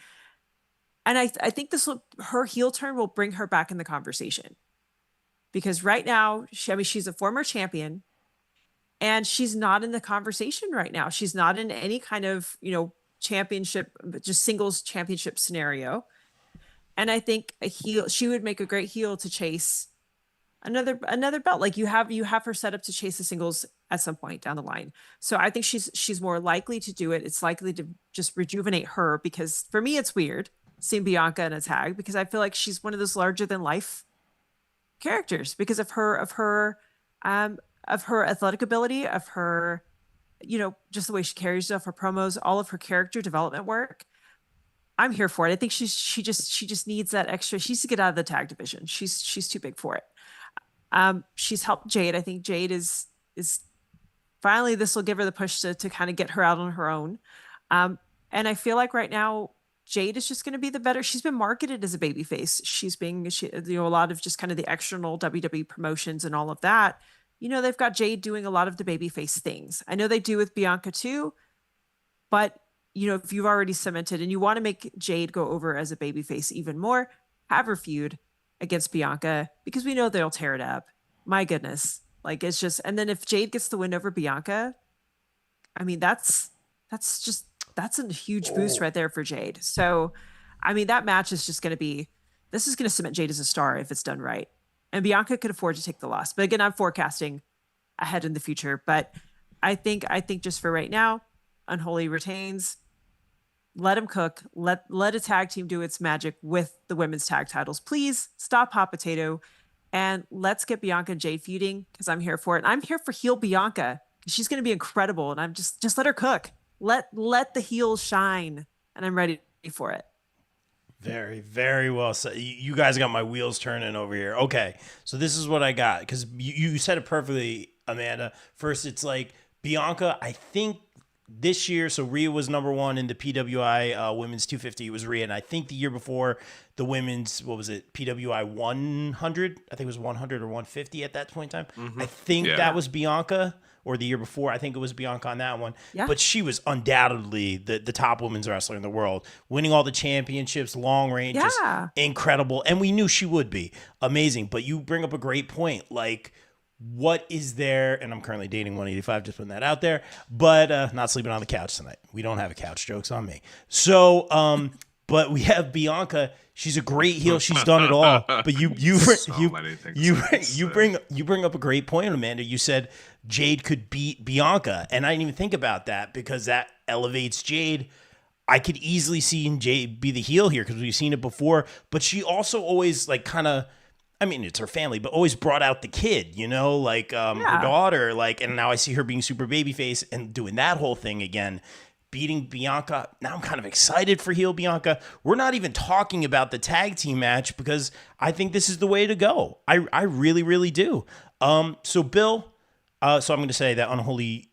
And I think her heel turn will bring her back in the conversation. Because right now, she's a former champion, and she's not in the conversation right now. She's not in any kind of, championship, just singles championship scenario. And I think she would make a great heel to chase another belt. Like you have her set up to chase the singles at some point down the line. So I think she's more likely to do it. It's likely to just rejuvenate her, because for me, it's weird seeing Bianca in a tag, because I feel like she's one of those larger than life characters because of her athletic ability, of her, just the way she carries herself, her promos, all of her character development work. I'm here for it. I think she just needs that extra. She needs to get out of the tag division. She's too big for it. She's helped Jade. I think Jade is finally, this will give her the push to kind of get her out on her own. And I feel like right now, Jade is just going to be the better. She's been marketed as a babyface. A lot of just kind of the external WWE promotions and all of that. They've got Jade doing a lot of the babyface things. I know they do with Bianca too, but if you've already cemented and you want to make Jade go over as a babyface even more, have her feud against Bianca, because we know they'll tear it up. My goodness. Like, it's just, and then if Jade gets the win over Bianca, I mean, that's a huge boost right there for Jade. So, I mean, that match is just going to this is going to cement Jade as a star if it's done right. And Bianca could afford to take the loss. But again, I'm forecasting ahead in the future. But I think just for right now, Unholy retains. Let him cook. Let a tag team do its magic with the women's tag titles. Please stop hot potato, and let's get Bianca and Jade feuding, because I'm here for it. And I'm here for heel Bianca. She's going to be incredible, and I'm just let her cook. Let the heels shine, and I'm ready for it. Very, very well said. You guys got my wheels turning over here. Okay, so this is what I got, because you said it perfectly, Amanda. First, it's like Bianca, I think this year, so Rhea was number one in the PWI women's 250. It was Rhea, and I think the year before, the women's, what was it, PWI 100? I think it was 100 or 150 at that point in time. Mm-hmm. I think that was Bianca, or the year before, I think it was Bianca on that one. Yeah. But she was undoubtedly the top women's wrestler in the world, winning all the championships, long range, just incredible. And we knew she would be amazing. But you bring up a great point. Like, what is there? And I'm currently dating 185, just putting that out there, but not sleeping on the couch tonight. We don't have a couch. Joke's on me. So, but we have Bianca. She's a great heel. She's done it all. But you bring up a great point, Amanda. You said Jade could beat Bianca, and I didn't even think about that because that elevates Jade. I could easily see Jade be the heel here because we've seen it before. But she also always like kind of, I mean, it's her family, but always brought out the kid, you know, like her daughter, like, and now I see her being super babyface and doing that whole thing again. Beating Bianca. Now I'm kind of excited for heel Bianca. We're not even talking about the tag team match because I think this is the way to go. I really, really do. So Bill, so I'm going to say that Unholy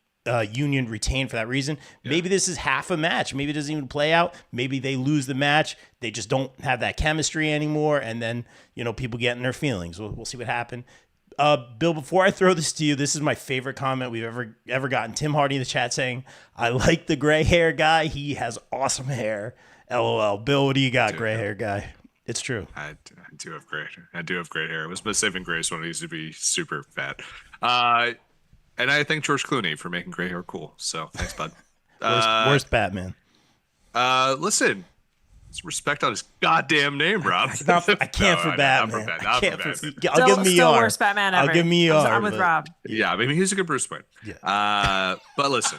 Union retained for that reason. Yeah. Maybe this is half a match. Maybe it doesn't even play out. Maybe they lose the match. They just don't have that chemistry anymore. And then, you know, people get in their feelings. We'll see what happens. Bill, before I throw this to you, this is my favorite comment we've ever gotten. Tim Hardy in the chat saying, I like the gray hair guy. He has awesome hair. LOL. Bill, what do you got, gray hair guy? It's true. I do have great hair. It was my saving grace when I used to be super fat. And I thank George Clooney for making gray hair cool. So thanks, bud. Worst Batman. Listen. Respect on his goddamn name, Rob. I can't for Batman. I'll give me still worst Batman ever. I'll give me I'm with Rob. Yeah, I mean he's a good Bruce Wayne. Yeah. But listen,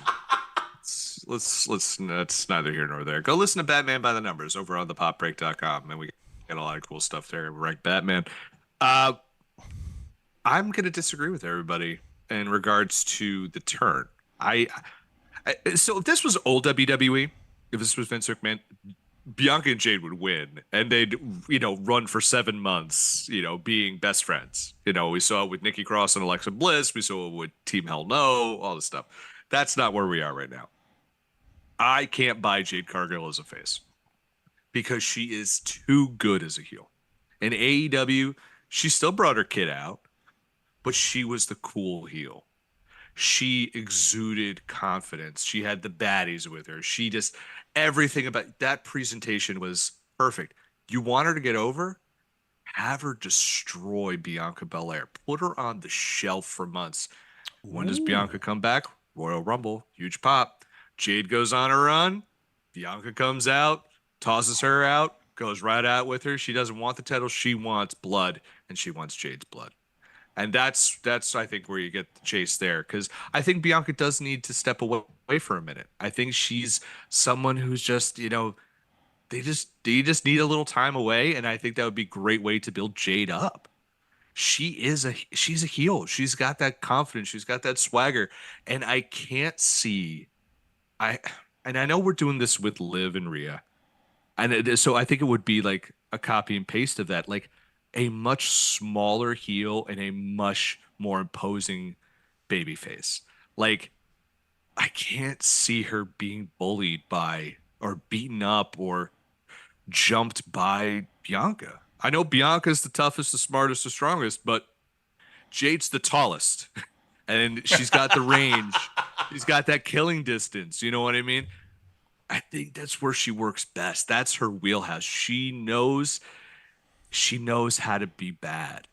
let's that's neither here nor there. Go listen to Batman by the Numbers over on thepopbreak.com, and we get a lot of cool stuff there. Rank Batman. I'm gonna disagree with everybody in regards to the turn. So if this was old WWE, if this was Vince McMahon, Bianca and Jade would win, and they'd, you know, run for 7 months, you know, being best friends. You know, we saw it with Nikki Cross and Alexa Bliss. We saw it with Team Hell No, all this stuff. That's not where we are right now. I can't buy Jade Cargill as a face because she is too good as a heel. In AEW, she still brought her kid out, but she was the cool heel. She exuded confidence. She had the baddies with her. She just, everything about that presentation was perfect. You want her to get over? Have her destroy Bianca Belair. Put her on the shelf for months. When does Bianca come back? Royal Rumble, huge pop. Jade goes on a run. Bianca comes out, tosses her out, goes right out with her. She doesn't want the title. She wants blood, and she wants Jade's blood. And that's I think where you get the chase there, because I think Bianca does need to step away for a minute. I think she's someone who's just, you know, they just need a little time away, and I think that would be a great way to build Jade up. She's a heel. She's got that confidence. She's got that swagger, and I can't see. I know we're doing this with Liv and Rhea, and so I think it would be like a copy and paste of that, like a much smaller heel and a much more imposing babyface. Like, I can't see her being bullied by or beaten up or jumped by Bianca. I know Bianca's the toughest, the smartest, the strongest, but Jade's the tallest. And she's got the range. She's got that killing distance. You know what I mean? I think that's where she works best. That's her wheelhouse. She knows how to be bad.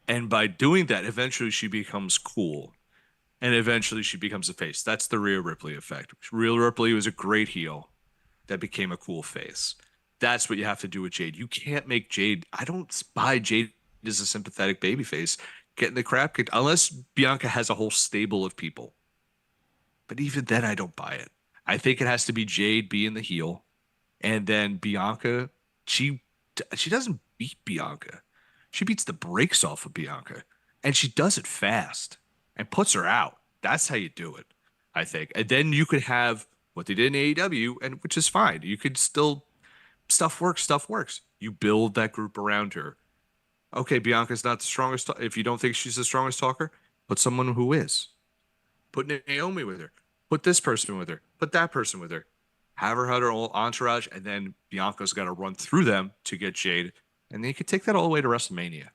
And by doing that, eventually she becomes cool. And eventually she becomes a face. That's the Rhea Ripley effect. Rhea Ripley was a great heel that became a cool face. That's what you have to do with Jade. You can't make Jade. I don't buy Jade as a sympathetic babyface getting the crap kicked unless Bianca has a whole stable of people. But even then, I don't buy it. I think it has to be Jade being the heel. And then Bianca, she doesn't beat Bianca. She beats the brakes off of Bianca. And she does it fast and puts her out. That's how you do it, I think. And then you could have what they did in AEW, and which is fine. You could still, stuff works. You build that group around her. Okay, Bianca's not the strongest. If you don't think she's the strongest talker, put someone who is. Put Naomi with her. Put this person with her. Put that person with her. Have her whole entourage, and then Bianca's got to run through them to get Jade. And then you could take that all the way to WrestleMania.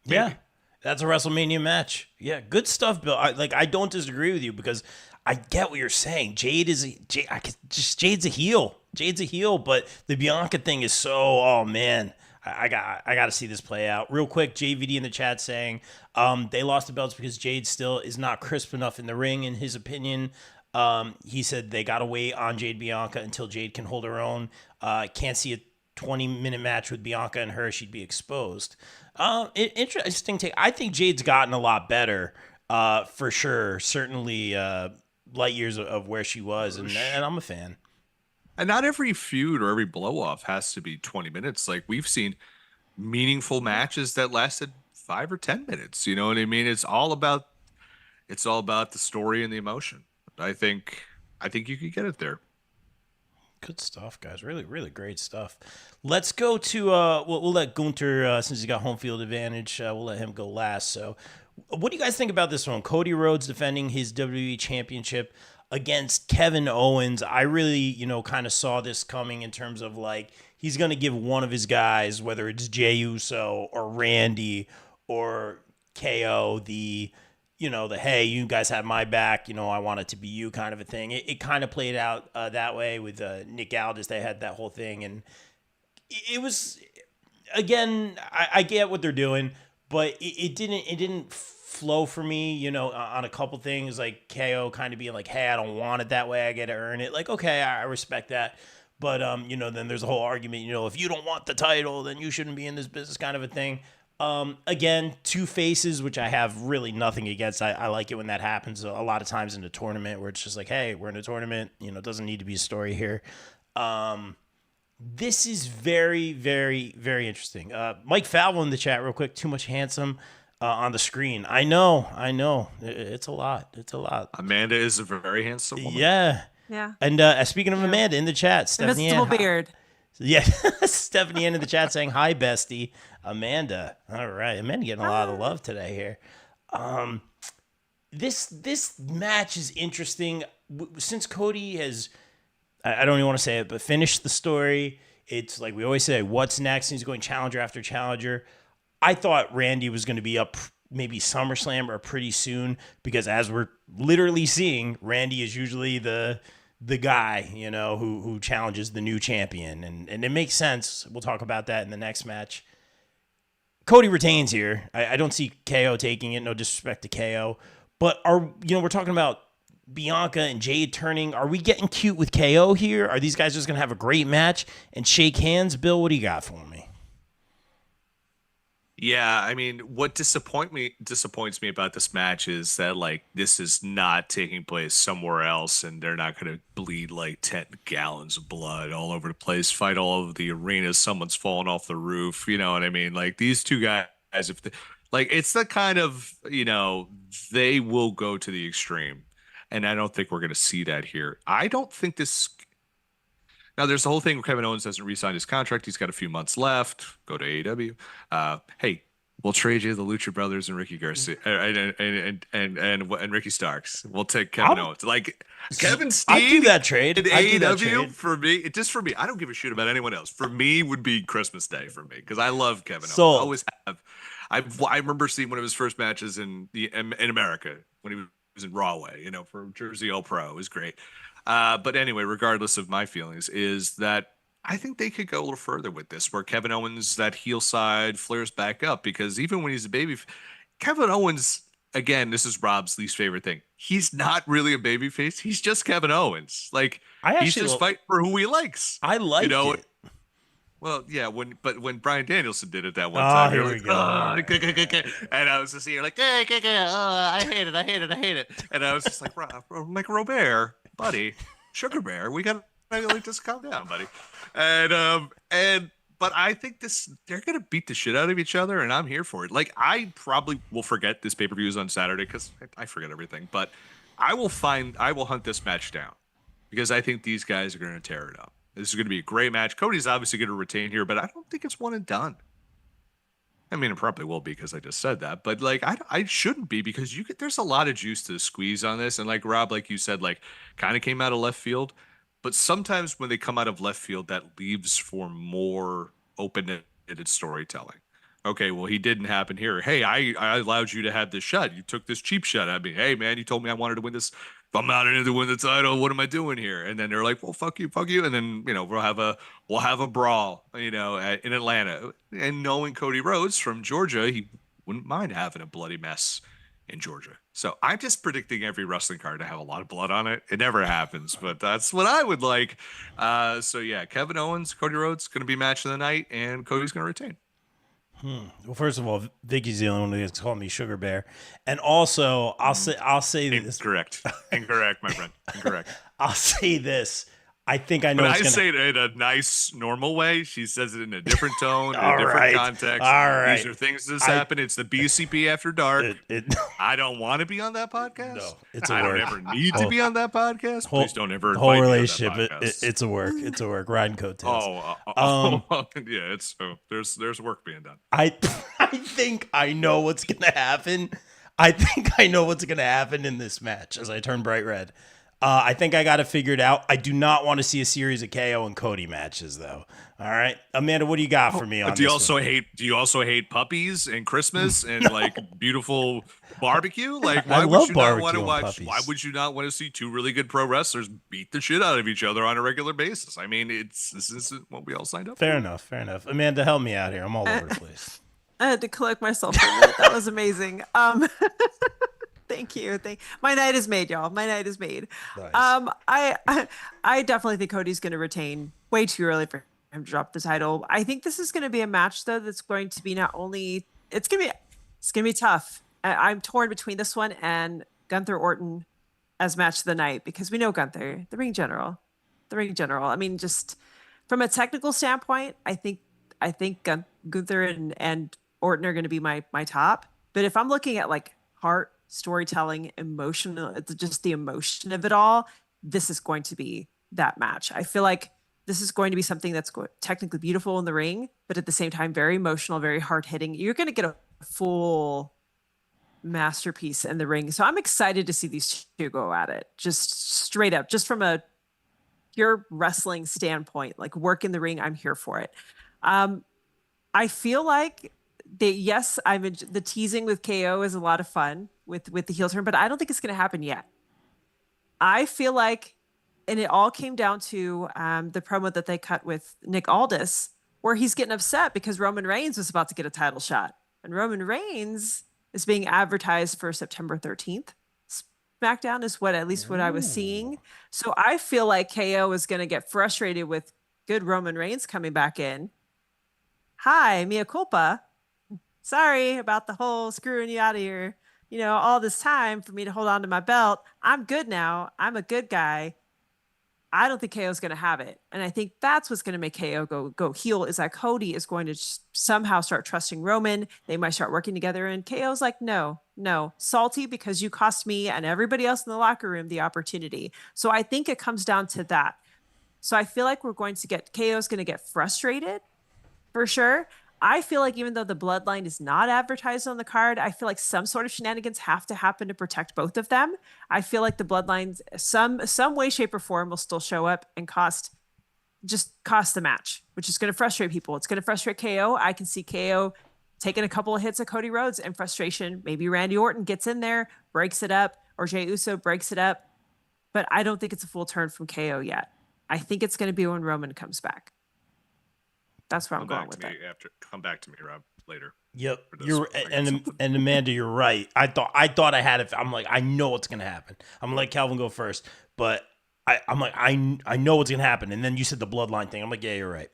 Maybe. Yeah, that's a WrestleMania match. Yeah, good stuff, Bill. I don't disagree with you because I get what you're saying. Jade's a heel. Jade's a heel, but the Bianca thing is so, oh man, I got to see this play out real quick. JVD in the chat saying they lost the belts because Jade still is not crisp enough in the ring, in his opinion. He said they got to wait on Jade Bianca until Jade can hold her own. Can't see a 20-minute match with Bianca and her. She'd be exposed. Interesting take. I think Jade's gotten a lot better, for sure. Certainly light years of where she was, and I'm a fan. And not every feud or every blow off has to be 20 minutes. Like we've seen meaningful matches that lasted 5 or 10 minutes. You know what I mean? It's all about the story and the emotion. I think you could get it there. Good stuff, guys. Really, really great stuff. Let's go to we'll let Gunther, since he's got home field advantage, we'll let him go last. So what do you guys think about this one? Cody Rhodes defending his WWE championship against Kevin Owens. I really, kind of saw this coming in terms of like he's going to give one of his guys, whether it's Jey Uso or Randy or KO, the hey, you guys have my back, I want it to be you kind of a thing. It kind of played out that way with Nick Aldis. They had that whole thing, and it was, again, I get what they're doing, but it didn't flow for me, on a couple things, like KO kind of being like, hey, I don't want it that way, I got to earn it. Like, okay, I respect that. But, then there's a whole argument, if you don't want the title, then you shouldn't be in this business kind of a thing. Again, two faces, which I have really nothing against. I like it when that happens a lot of times in a tournament where it's just like, hey, we're in a tournament, it doesn't need to be a story here. This is very, very, very interesting. Mike Falvo in the chat real quick, too much handsome on the screen. I know. It's a lot. Amanda is a very handsome woman. Yeah. And speaking of Amanda in the chat, Stephanie Ann. Beard. Yeah, Stephanie in the chat saying, hi, bestie. Amanda. All right. Amanda getting a lot of love today here. This match is interesting. Since Cody has, I don't even want to say it, but finished the story, it's like we always say, what's next? And he's going challenger after challenger. I thought Randy was going to be up maybe SummerSlam or pretty soon, because as we're literally seeing, Randy is usually the guy, who challenges the new champion. And it makes sense. We'll talk about that in the next match. Cody retains here. I don't see KO taking it. No disrespect to KO. But we're talking about Bianca and Jade turning. Are we getting cute with KO here? Are these guys just going to have a great match and shake hands? Bill, what do you got for me? Yeah, I mean, what disappoints me about this match is that like this is not taking place somewhere else, and they're not going to bleed like 10 gallons of blood all over the place, fight all over the arena, someone's falling off the roof. You know what I mean? Like these two guys, it's the kind of they will go to the extreme, and I don't think we're going to see that here. I don't think this. Now, there's the whole thing where Kevin Owens hasn't re-signed his contract. He's got a few months left. Go to AEW. Hey, we'll trade you the Lucha Brothers and Ricky Garcia and Ricky Starks. We'll take Kevin Owens. Like Kevin Steen. I do that trade. And AEW for me, just for me. I don't give a shit about anyone else. For me, would be Christmas Day for me because I love Kevin Owens. I always have. I remember seeing one of his first matches in America when he was in Rawway. For Jersey All Pro. It was great. But anyway, regardless of my feelings, is that I think they could go a little further with this, where Kevin Owens, that heel side, flares back up, because even when he's a baby, Kevin Owens, again, this is Rob's least favorite thing. He's not really a baby face. He's just Kevin Owens. Like he's just fighting for who he likes. I like it. Well, yeah, when Bryan Danielson did it that one time, here we go. And I was just here like, I hate it. And I was just like, Michael Robert, buddy, Sugar Bear, we got to just calm down, buddy. But I think they're gonna beat the shit out of each other, and I'm here for it. Like I probably will forget this pay-per-view is on Saturday because I forget everything, but I will hunt this match down because I think these guys are gonna tear it up. This is going to be a great match. Cody's obviously going to retain here, but I don't think it's one and done. I mean, it probably will be because I just said that, but like I shouldn't be because there's a lot of juice to squeeze on this. And like Rob, like you said, like kind of came out of left field, but sometimes when they come out of left field, that leaves for more open-ended storytelling. Okay, well, he didn't happen here. Hey, I allowed you to have this shot. You took this cheap shot at me. Hey, man, you told me I wanted to win this if I'm not in it to win the title, what am I doing here? And then they're like, well, fuck you, fuck you. And then, we'll have a brawl, in Atlanta. And knowing Cody Rhodes from Georgia, he wouldn't mind having a bloody mess in Georgia. So I'm just predicting every wrestling card to have a lot of blood on it. It never happens, but that's what I would like. So yeah, Kevin Owens, Cody Rhodes going to be match of the night, and Cody's going to retain. Well, first of all, Vicky's the only one who gets called me Sugar Bear, and also I'll say this. Incorrect, my friend. Incorrect. I'll say this. I think I know. But I say it in a nice, normal way. She says it in a different tone, in a different right. context. All right. These are things that happen. It's the BCP After Dark. I don't want to be on that podcast. No, it's a I work. don't ever need to be on that podcast. Please don't ever invite whole me on that relationship. podcast. It's a work. It's a work. Riding coattails. Yeah. It's there's work being done. I think I know what's gonna happen. I think I know what's gonna happen in this match as I turn bright red. I think I got it figured out. I do not want to see a series of KO and Cody matches, though. All right, Amanda, what do you got for me on do you this also hate puppies and Christmas and like beautiful barbecue? Like, I why love would you not want barbecue to and watch? puppies. Why would you not want to see two really good pro wrestlers beat the shit out of each other on a regular basis? I mean, this isn't what we all signed up Fair for. enough. Amanda, help me out here. I'm all over the place. I had to collect myself for a minute. That was amazing. Thank you. My night is made, y'all. My night is made. Nice. I definitely think Cody's going to retain. Way too early for him to drop the title. I think this is going to be a match though that's going to be not only it's going to be tough. I'm torn between this one and Gunther Orton as match of the night because we know Gunther, the ring general. I mean, just from a technical standpoint, I think Gunther and Orton are going to be my top. But if I'm looking at like heart, storytelling, emotional, just the emotion of it all, this is going to be that match. I feel like this is going to be something that's technically beautiful in the ring, but at the same time, very emotional, very hard hitting. You're going to get a full masterpiece in the ring. So I'm excited to see these two go at it, just straight up, just from a pure wrestling standpoint, like work in the ring. I'm here for it. I feel like the teasing with KO is a lot of fun with the heel turn, but I don't think it's going to happen yet. I feel like, and it all came down to the promo that they cut with Nick Aldis, where he's getting upset because Roman Reigns was about to get a title shot, and Roman Reigns is being advertised for September 13th. SmackDown is what I was seeing. So I feel like KO is going to get frustrated with good Roman Reigns coming back in. Hi, mea culpa. Sorry about the whole screwing you out of here. All this time for me to hold on to my belt. I'm good now. I'm a good guy. I don't think KO is going to have it. And I think that's what's going to make KO go heel is that Cody is going to somehow start trusting Roman. They might start working together. And KO's like, no, salty because you cost me and everybody else in the locker room the opportunity. So I think it comes down to that. So I feel like KO's going to get frustrated for sure. I feel like even though the bloodline is not advertised on the card, I feel like some sort of shenanigans have to happen to protect both of them. I feel like the bloodlines, some way, shape, or form will still show up and cost the match, which is going to frustrate people. It's going to frustrate KO. I can see KO taking a couple of hits at Cody Rhodes and frustration. Maybe Randy Orton gets in there, breaks it up, or Jey Uso breaks it up. But I don't think it's a full turn from KO yet. I think it's going to be when Roman comes back. That's where I'm going with it. Come back to me, Rob, later. Yep, and Amanda, you're right. I thought I had it. I'm like, I know what's gonna happen. I'm gonna let Calvin go first, but I'm like, I know what's gonna happen. And then you said the bloodline thing. I'm like, yeah, you're right.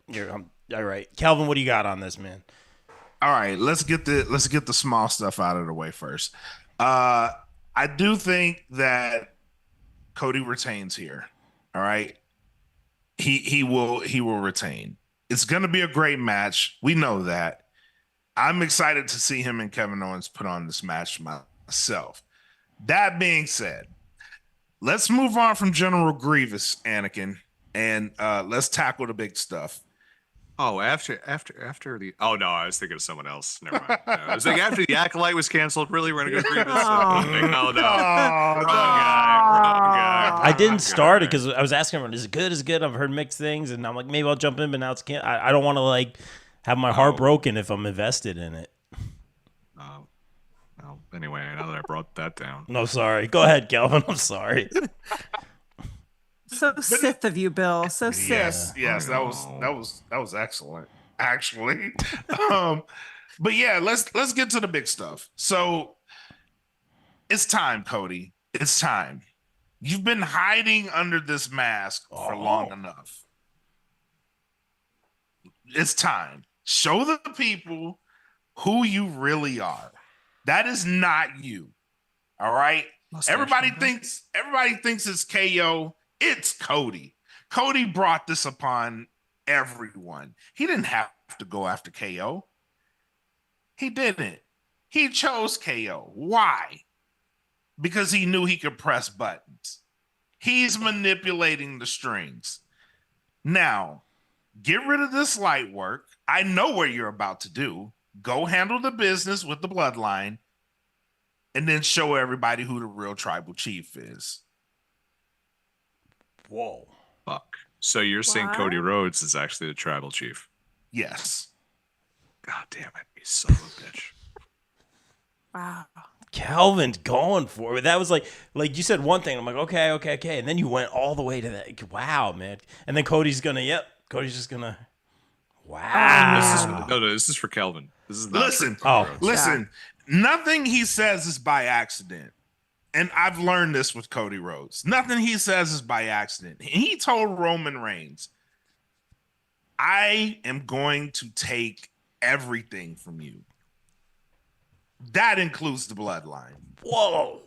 All right, Calvin, what do you got on this, man? All right, let's get the small stuff out of the way first. I do think that Cody retains here. All right, he will retain. It's going to be a great match. We know that. I'm excited to see him and Kevin Owens put on this match myself. That being said, let's move on from General Grievous, Anakin, and let's tackle the big stuff. Oh, after the. Oh no, I was thinking of someone else. Never mind. No, I was like, after the Acolyte was canceled. Really, we're gonna go Grievous. Oh no, wrong guy. I didn't start it because I was asking everyone, "Is it good? Is it good?" I've heard mixed things, and I'm like, maybe I'll jump in, but now it's can't. I don't want to like have my heart broken if I'm invested in it. Anyway, now that I brought that down. No, sorry. Go ahead, Calvin. I'm sorry. So Sith of you, Bill. So Sith. Yes, that was excellent, actually. But yeah, let's get to the big stuff. So it's time, Cody. It's time. You've been hiding under this mask for long enough. It's time. Show the people who you really are. That is not you. All right. Everybody thinks it's KO. It's Cody. Cody brought this upon everyone. He didn't have to go after KO. He didn't. He chose KO. Why? Because he knew he could press buttons. He's manipulating the strings. Now, get rid of this light work. I know what you're about to do. Go handle the business with the bloodline and then show everybody who the real tribal chief is. Whoa. Fuck. So you're saying Cody Rhodes is actually the tribal chief? Yes. God damn it. You son of a bitch. Wow. Calvin's going for it. That was like you said one thing. I'm like, okay. And then you went all the way to that. Wow, man. And then Cody's just gonna, wow. This is for Kelvin. This is not Listen. for Rhodes. Listen. Nothing he says is by accident. And I've learned this with Cody Rhodes. Nothing he says is by accident. He told Roman Reigns, I am going to take everything from you. That includes the bloodline. Whoa.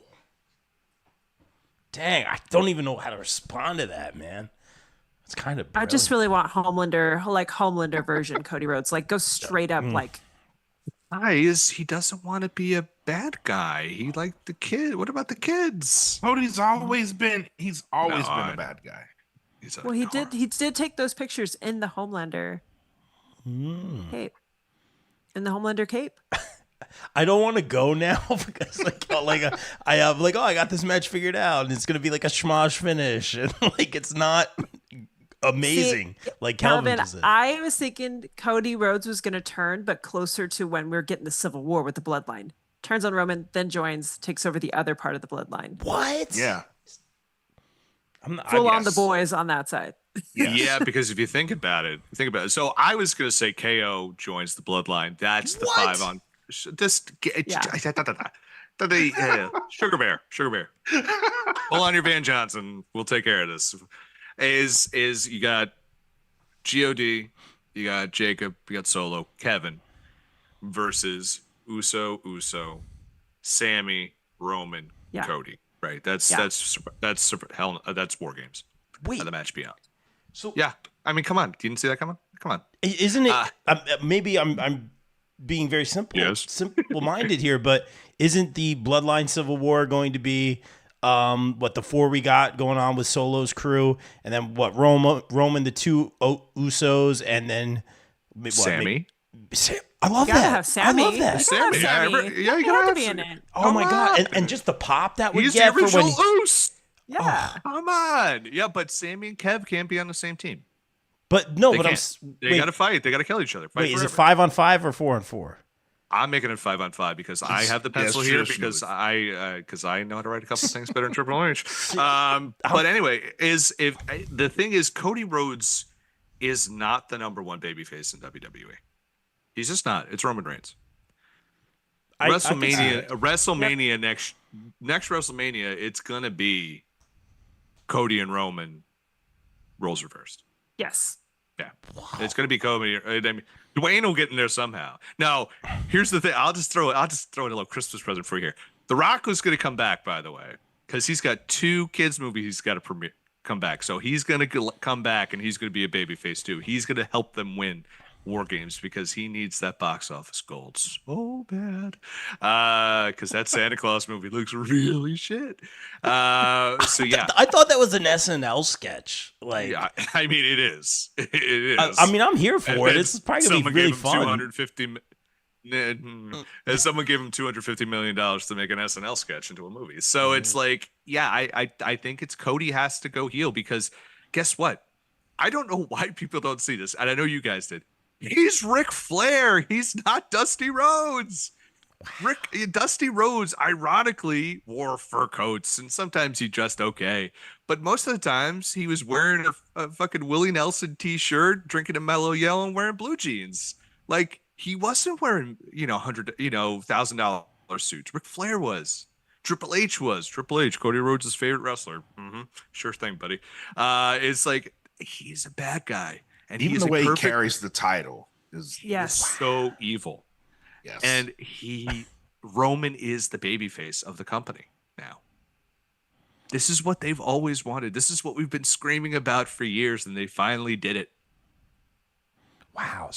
Dang, I don't even know how to respond to that, man. It's kind of brilliant. I just really want Homelander version Cody Rhodes. Like go straight up like Guys, he doesn't want to be a bad guy. He liked the kid. What about the kids? Cody's always been a bad guy. well, he did take those pictures in the Homelander cape. In the Homelander cape. I don't want to go now because I got this match figured out and it's gonna be like a schmosh finish and like it's not amazing. See, like Calvin just said. I was thinking Cody Rhodes was gonna turn, but closer to when we're getting the Civil War with the bloodline. Turns on Roman, then joins, takes over the other part of the bloodline. What? Yeah. Full on the boys on that side. Yeah, because if you think about it. So I was gonna say KO joins the bloodline. That's the 5 on. Just sugar bear. Hold on your Van Johnson. We'll take care of this. Is you got God, you got Jacob, you got Solo, Kevin versus Uso, Sammy, Roman, Cody. Right. That's War Games. Wait, the match beyond. So yeah, I mean, come on. You didn't see that coming? Come on. Isn't it? Maybe I'm being very simple-minded here, but isn't the Bloodline Civil War going to be the 4 we got going on with Solo's crew, and then Roman, the 2 Usos, and then Sammy. I love that. Have Sammy. I love that. Sammy. You gotta be in it. Oh my god! And just the pop that we He's get the original for when. Uso. Yeah. Oh, come on. Yeah, but Sammy and Kev can't be on the same team. But no, they they got to fight. They got to kill each other. Wait, is it 5-on-5 or 4-on-4? I'm making it 5-on-5 because I have the pencil here because I know how to write a couple things better in Triple H. But anyway, the thing is, Cody Rhodes is not the number 1 babyface in WWE. He's just not. It's Roman Reigns. WrestleMania next WrestleMania, it's gonna be Cody and Roman roles reversed. Yes. Yeah. Wow. It's gonna be Cody. I mean, Dwayne will get in there somehow. Now, here's the thing. I'll just throw in a little Christmas present for you here. The Rock was gonna come back, by the way, because he's got 2 kids movies he's got to come back. So he's gonna come back and he's gonna be a babyface too. He's gonna help them win War Games because he needs that box office gold so bad. Because that Santa Claus movie looks really shit. So yeah, I thought that was an SNL sketch. Like, yeah, I mean, it is. It is. I mean, I'm here for it. It's probably gonna be really fun. And someone gave him $250 million to make an SNL sketch into a movie. So it's like, yeah, I think it's Cody has to go heel because guess what? I don't know why people don't see this, and I know you guys did. He's Ric Flair. He's not Dusty Rhodes. Dusty Rhodes ironically wore fur coats, and sometimes he dressed okay, but most of the times he was wearing a fucking Willie Nelson t-shirt, drinking a Mellow Yellow, and wearing blue jeans. Like he wasn't wearing $100,000 suits. Ric Flair was. Triple H was. Triple H, Cody Rhodes' favorite wrestler. Sure thing, buddy. It's like he's a bad guy, and Even he's the way he perfect, carries the title is so evil. Yes. And Roman is the babyface of the company now. This is what they've always wanted. This is what we've been screaming about for years, and they finally did it. Wow.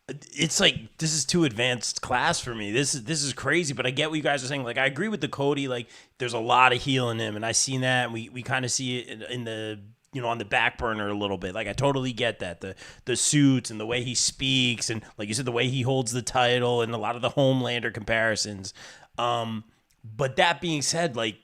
It's like this is too advanced class for me. This is crazy, but I get what you guys are saying. Like I agree with the Cody, like there's a lot of heel in him, and I seen that, and we kind of see it in the on the back burner a little bit. Like I totally get that. The suits and the way he speaks and like you said, the way he holds the title and a lot of the Homelander comparisons. But that being said, like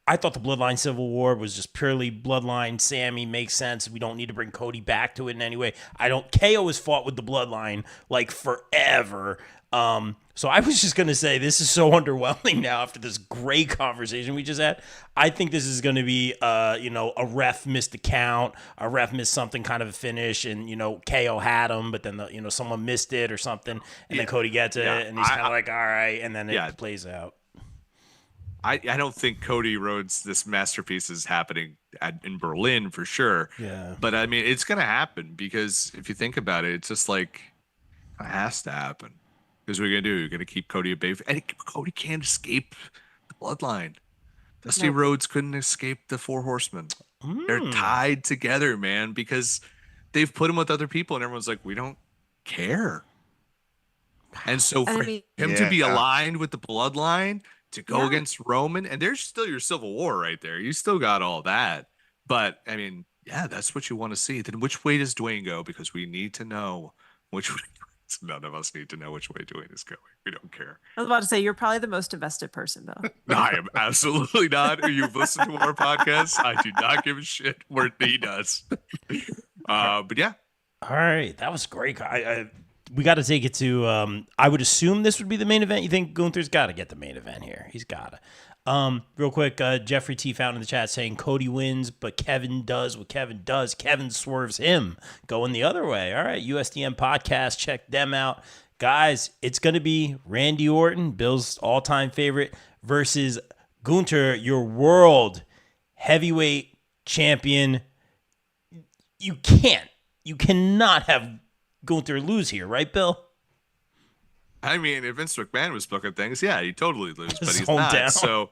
I thought the Bloodline Civil War was just purely Bloodline. Sammy makes sense. We don't need to bring Cody back to it in any way. KO has fought with the Bloodline like forever. So I was just going to say this is so underwhelming now after this great conversation we just had. I think this is going to be, a ref missed the count, a ref missed something kind of a finish, and, KO had him, but then, someone missed it or something, and then Cody gets it, and he's kind of like, all right, and then it plays out. I don't think Cody Rhodes, this masterpiece is happening in Berlin for sure. Yeah. But I mean, it's going to happen because if you think about it, it's just like it has to happen. Because what are you going to do? You're going to keep Cody at bay. And Cody can't escape the bloodline. Dusty Rhodes couldn't escape the Four Horsemen. They're tied together, man, because they've put him with other people and everyone's like, we don't care. And so for him to be aligned with the bloodline, to go against Roman, and there's still your Civil War right there. You still got all that. But, I mean, that's what you want to see. Then which way does Dwayne go? Because we need to know which way. None of us need to know which way Dwayne is going. We don't care. I was about to say, you're probably the most invested person, Bill. No, I am absolutely not. You've listened to our podcast. I do not give a shit what he does. But yeah. All right. That was great. We got to take it to, I would assume this would be the main event. You think Gunther's got to get the main event here? He's got to. Real quick, Jeffrey T. found in the chat saying Cody wins, but Kevin does what Kevin does. Kevin swerves him, going the other way. All right, USDM podcast, check them out. Guys, it's going to be Randy Orton, Bill's all-time favorite, versus Gunther, your world heavyweight champion. You cannot have Gunther lose here, right, Bill? I mean, if Vince McMahon was booking things, he'd totally lose, but he's hometown. not. So,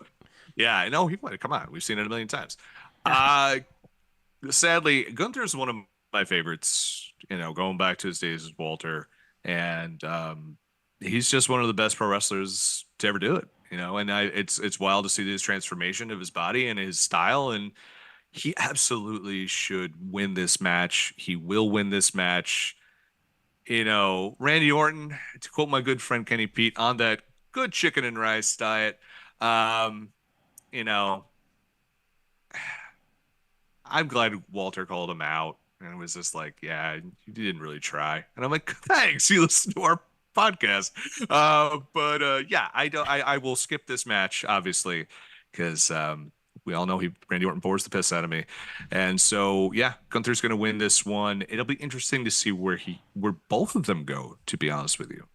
I know he would. Come on, we've seen it a million times. Sadly, Gunther's one of my favorites. Going back to his days as Walter, and he's just one of the best pro wrestlers to ever do it. And it's wild to see this transformation of his body and his style, and he absolutely should win this match. He will win this match. Randy Orton, to quote my good friend Kenny Pete, on that good chicken and rice diet, I'm glad Walter called him out and it was just like, you didn't really try. And I'm like, thanks, you listen to our podcast. I will skip this match, obviously, because we all know Randy Orton bores the piss out of me. And so, Gunther's going to win this one. It'll be interesting to see where both of them go, to be honest with you.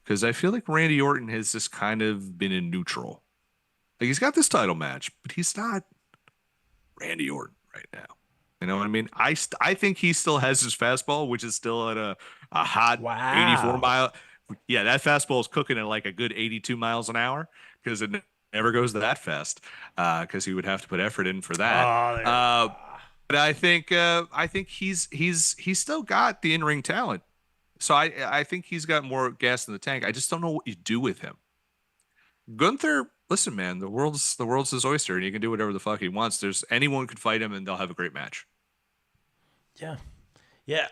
Because I feel like Randy Orton has just kind of been in neutral. Like, he's got this title match, but he's not Randy Orton right now. You know what I mean? I think he still has his fastball, which is still at a hot 84 mile. Yeah, that fastball is cooking at like a good 82 miles an hour because it never goes that fast because he would have to put effort in for that. But I think he's still got the in-ring talent. So I think he's got more gas in the tank. I just don't know what you do with him. Gunther, listen, man, the world's his oyster, and he can do whatever the fuck he wants. Anyone could fight him, and they'll have a great match. Yeah.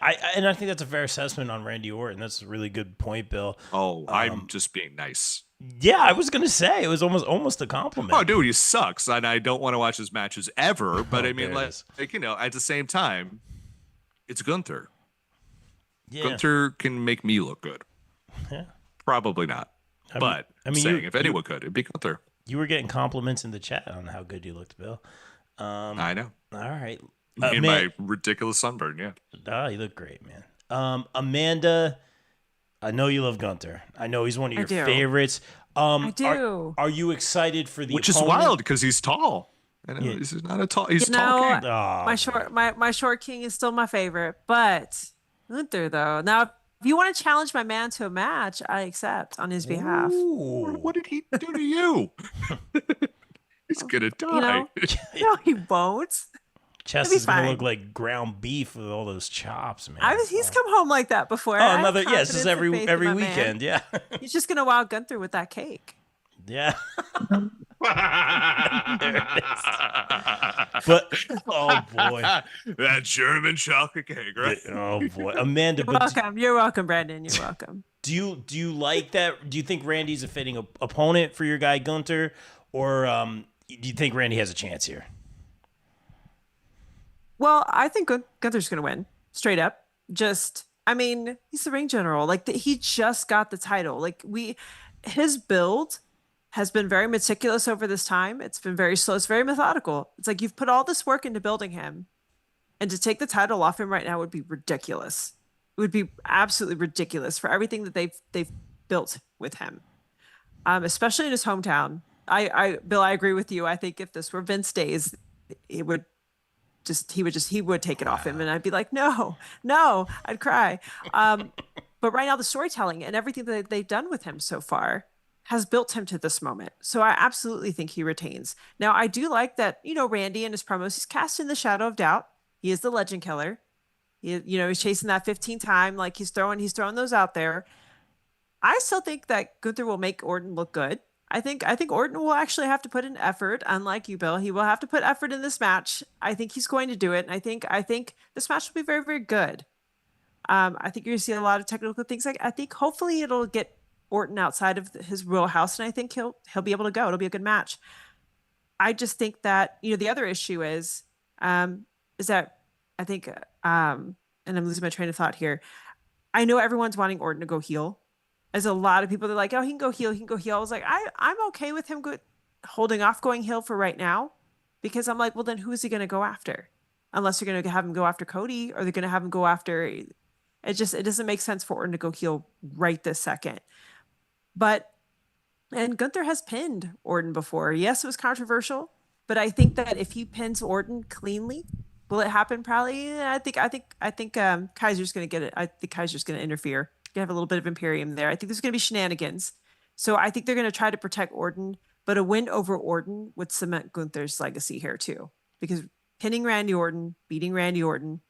I think that's a fair assessment on Randy Orton. That's a really good point, Bill. Oh, I'm just being nice. Yeah, I was gonna say it was almost a compliment. Oh, dude, he sucks, and I don't want to watch his matches ever. But I mean, at the same time, it's Gunther. Yeah. Gunther can make me look good. Yeah. Probably not. But I mean, saying if anyone could, it'd be Gunther. You were getting compliments in the chat on how good you looked, Bill. I know. All right. In my ridiculous sunburn, yeah. You look great, man. Amanda, I know you love Gunther. I know he's one of your favorites. I do. Are you excited for the Which opponent? is wild because he's tall. And this is not a tall. He's tall king. My short king is still my favorite, but Gunther though. Now, if you want to challenge my man to a match, I accept on his behalf. Ooh, what did he do to you? He's gonna die. No, he won't. Chest is gonna look like ground beef with all those chops, man. He's come home like that before. It's just every weekend, yeah. He's just gonna wow Gunther with that cake. Yeah. But oh boy, that German chocolate cake, right? Oh boy, Amanda. You're welcome, Brandon. You're welcome. Do you like that? Do you think Randy's a fitting opponent for your guy Gunther, or do you think Randy has a chance here? Well, I think Gunther's going to win straight up. He's the ring general. He just got the title. His build has been very meticulous over this time. It's been very slow. It's very methodical. It's like you've put all this work into building him, and to take the title off him right now would be ridiculous. It would be absolutely ridiculous for everything that they've built with him, especially in his hometown. Bill, I agree with you. I think if this were Vince days, he would take it off him, and I'd be like, no, I'd cry. But right now, the storytelling and everything that they've done with him so far has built him to this moment. So I absolutely think he retains. Now, I do like that, Randy in his promos, he's casting the shadow of doubt. He is the legend killer. He's chasing that 15 time, he's throwing those out there. I still think that Gunther will make Orton look good. I think Orton will actually have to put in effort. Unlike you, Bill, he will have to put effort in this match. I think he's going to do it. And I think this match will be very, very good. I think you're going to see a lot of technical things. I think hopefully it'll get Orton outside of his wheelhouse, and I think he'll be able to go. It'll be a good match. I just think that the other issue is that I think and I'm losing my train of thought here. I know everyone's wanting Orton to go heel. There's a lot of people that are like, oh, he can go heel. I was like, I'm okay with him holding off going heel for right now, because I'm like, well, then who is he going to go after? Unless you're going to have him go after Cody, or they're going to have him go after. It doesn't make sense for Orton to go heel right this second. And Gunther has pinned Orton before. Yes, it was controversial, but I think that if he pins Orton cleanly, will it happen? Probably. I think Kaiser's going to get it. I think Kaiser's going to interfere. You have a little bit of Imperium there. I think there's going to be shenanigans. So I think they're going to try to protect Orton, but a win over Orton would cement Gunther's legacy here too, because pinning Randy Orton, beating Randy Orton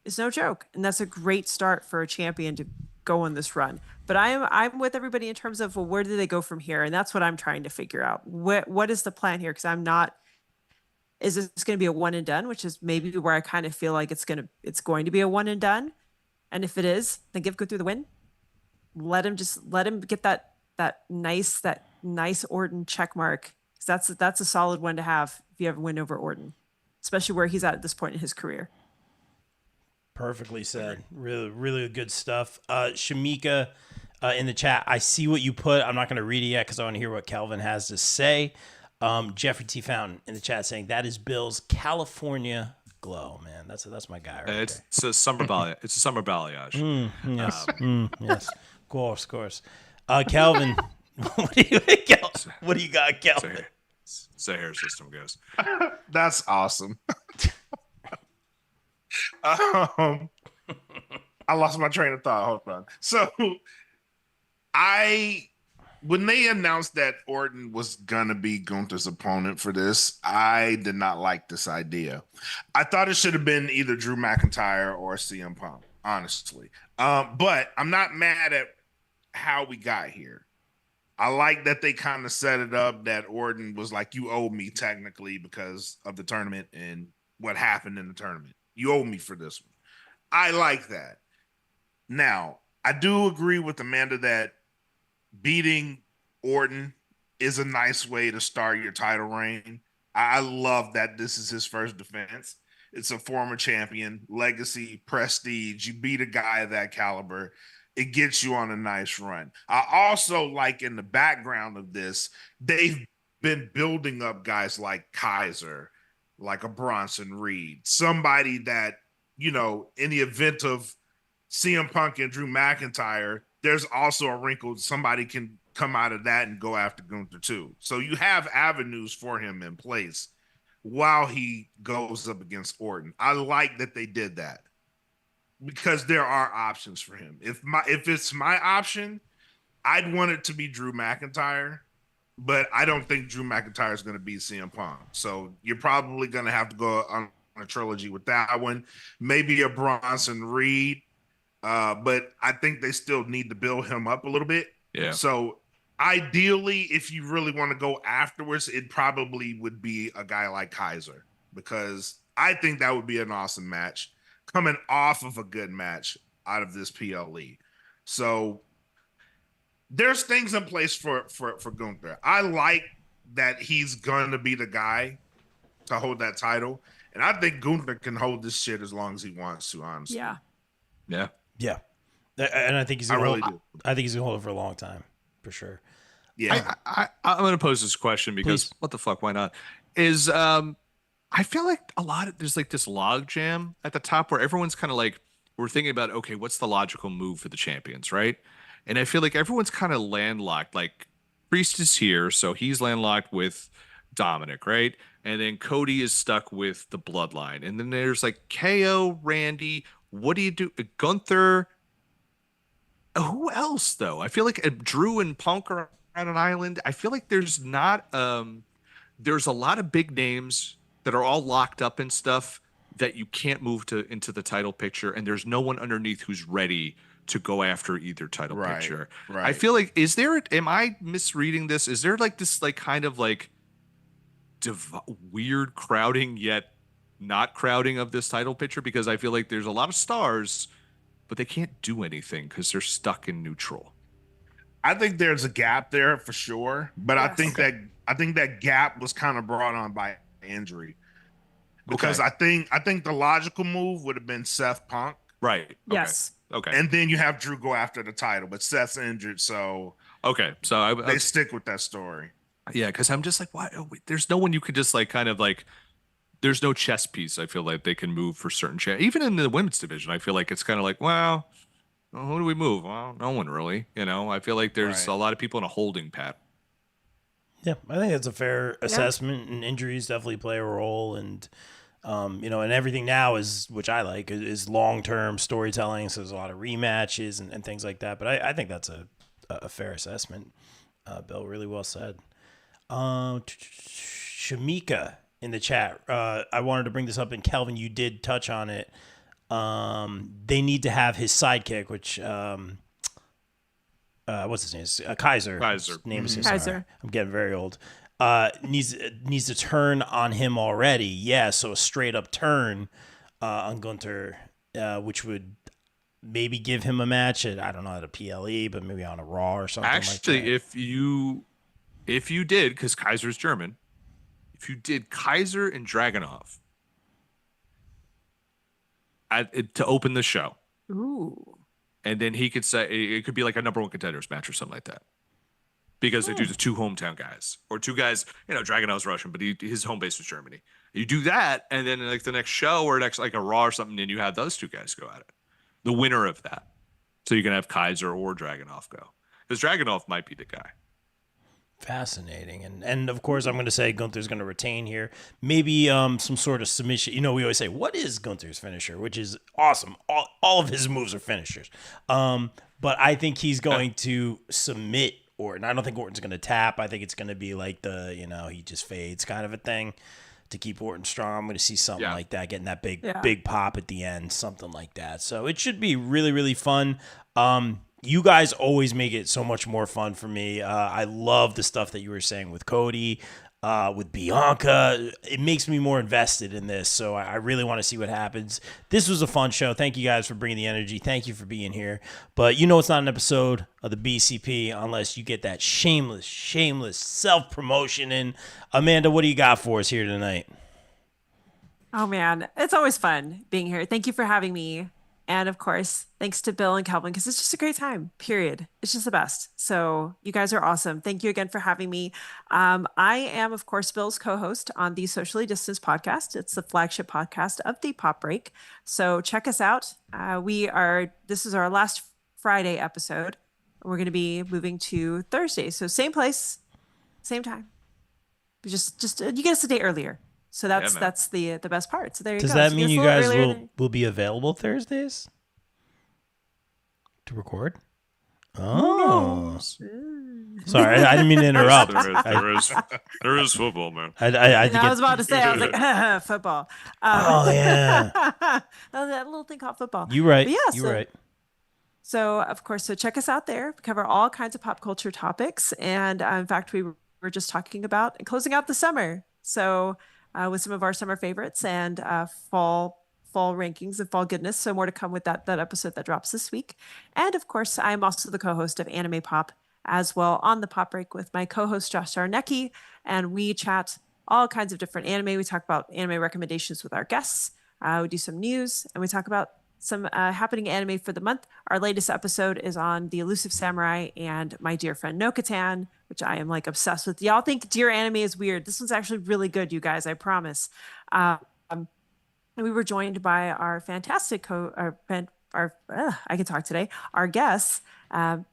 is no joke. And that's a great start for a champion to go on this run. But I'm with everybody in terms of, well, where do they go from here? And that's what I'm trying to figure out. What is the plan here? Because is this going to be a one and done, which is maybe where I kind of feel like it's going to be a one and done. And if it is, then give Gunther the win. Let him get that nice Orton check mark. That's a solid one to have if you have a win over Orton, especially where he's at this point in his career. Perfectly said. Really, really good stuff. Shamika in the chat, I see what you put. I'm not going to read it yet because I want to hear what Calvin has to say. Jeffrey T. Fountain in the chat saying that is Bill's California glow, man. That's my guy. Right it's a summer balayage. It's a summer balayage. Yes. Of course. Calvin, what do you got, Calvin? It's a hair system, guys. That's awesome. I lost my train of thought. Hold on. So when they announced that Orton was gonna be Gunther's opponent for this, I did not like this idea. I thought it should have been either Drew McIntyre or CM Punk, honestly. But I'm not mad at how we got here. I like that they kind of set it up that Orton was like, you owe me technically because of the tournament and what happened in the tournament. You owe me for this one. I like that. Now, I do agree with Amanda that beating Orton is a nice way to start your title reign. I love that this is his first defense. It's a former champion, legacy, prestige. You beat a guy of that caliber. it gets you on a nice run. I also like in the background of this, they've been building up guys like Kaiser, like a Bronson Reed, somebody that, in the event of CM Punk and Drew McIntyre, there's also a wrinkle. Somebody can come out of that and go after Gunther too. So you have avenues for him in place while he goes up against Orton. I like that they did that because there are options for him. If it's my option, I'd want it to be Drew McIntyre, but I don't think Drew McIntyre is going to beat CM Punk. So you're probably going to have to go on a trilogy with that one. Maybe a Bronson Reed, but I think they still need to build him up a little bit. Yeah. So ideally, if you really want to go afterwards, it probably would be a guy like Kaiser, because I think that would be an awesome match coming off of a good match out of this PLE. So there's things in place for Gunther. I like that he's going to be the guy to hold that title. And I think Gunther can hold this shit as long as he wants to, honestly. Yeah. Yeah. Yeah. And I think he's gonna I really hold, do. I think he's gonna hold it for a long time, for sure. Yeah. I'm going to pose this question because Please. what the fuck? Why not? I feel like there's like this log jam at the top where everyone's kind of like, we're thinking about, okay, what's the logical move for the champions, right? And I feel like everyone's kind of landlocked. Like Priest is here, so he's landlocked with Dominic, right? And then Cody is stuck with the bloodline. And then there's like KO, Randy. What do you do? Gunther. Who else though? I feel like Drew and Punk are on an island. I feel like there's not there's a lot of big names that are all locked up and stuff that you can't move into the title picture, and there's no one underneath who's ready to go after either title picture. Right. I feel like am I misreading this? Is there like this like kind of like weird crowding yet not crowding of this title picture? Because I feel like there's a lot of stars, but they can't do anything because they're stuck in neutral. I think there's a gap there for sure, but Yes. I think that gap was kind of brought on by injury. Because Okay. I think the logical move would have been Seth Punk. Right. Okay. Yes. Okay. And then you have Drew go after the title, but Seth's injured, so Okay. So they stick with that story. yeah, because I'm just like, why? There's no one you could just like kind of like. There's no chess piece. I feel like they can move for certain even in the women's division. I feel like it's kind of like, well, who do we move? Well, no one really. I feel like there's Right. a lot of people in a holding pattern. Yeah, I think that's a fair assessment, and injuries definitely play a role, and and everything now is, which I like, is long-term storytelling. So there's a lot of rematches and things like that. But I think that's a fair assessment. Bill, really well said. Shamika in the chat. I wanted to bring this up, and Kelvin, you did touch on it. They need to have his sidekick, which what's his name? Kaiser. Kaiser. His name is Kaiser. I'm getting very old. Needs to turn on him already. Yeah, so a straight up turn on Gunther, which would maybe give him a match at, I don't know, at a PLE, but maybe on a Raw or something Actually, like that. if you did, because Kaiser's German, if you did Kaiser and Dragunov to open the show, Ooh. and then he could say it could be like a number one contenders match or something like that. Because they do the two hometown guys, or two guys, Dragunov's Russian, but his home base was Germany. You do that, and then like the next show or next like a Raw or something, and you have those two guys go at it. The winner of that. So you can have Kaiser or Dragunov go. Because Dragunov might be the guy. Fascinating. And of course, I'm going to say Gunther's going to retain here. Maybe some sort of submission. We always say, what is Gunther's finisher? Which is awesome. All of his moves are finishers. But I think he's going to submit Orton. I don't think Orton's going to tap. I think it's going to be like he just fades kind of a thing to keep Orton strong. I'm going to see something like that, getting that big pop at the end, something like that. So it should be really, really fun. You guys always make it so much more fun for me. I love the stuff that you were saying with Cody, with Bianca. It makes me more invested in this, so I really want to see what happens. This was a fun show. Thank you guys for bringing the energy. Thank you for being here. But it's not an episode of the BCP unless you get that shameless self-promotion in. Amanda, what do you got for us here tonight? Oh man, it's always fun being here. Thank you for having me. And of course, thanks to Bill and Calvin, because it's just a great time, period. It's just the best. So you guys are awesome. Thank you again for having me. I am, of course, Bill's co-host on the Socially Distanced podcast. It's the flagship podcast of the Pop Break. So check us out. This is our last Friday episode. We're going to be moving to Thursday. So same place, same time. Just you get us a day earlier. So that's the best part. So there you go. Does that So mean get us a you little guys earlier will be available Thursdays to record? Oh, sorry, I didn't mean to interrupt. There is football, man. I was about to say, I was like, football. Oh yeah, that little thing called football. you right. But yeah, you right. So of course, so check us out there. We cover all kinds of pop culture topics, and in fact, we were just talking about closing out the summer. So with some of our summer favorites and fall rankings and fall goodness. So more to come with that episode that drops this week. And of course, I'm also the co-host of Anime Pop as well on the Pop Break with my co-host Josh Zarnecki, and we chat all kinds of different anime. We talk about anime recommendations with our guests. We do some news, and we talk about some happening anime for the month. Our latest episode is on The Elusive Samurai and My Dear Friend No-Katan, which I am like obsessed with. Y'all think Dear Anime is weird. This one's actually really good, you guys, I promise. And we were joined by our fantastic I can talk today, our guests, the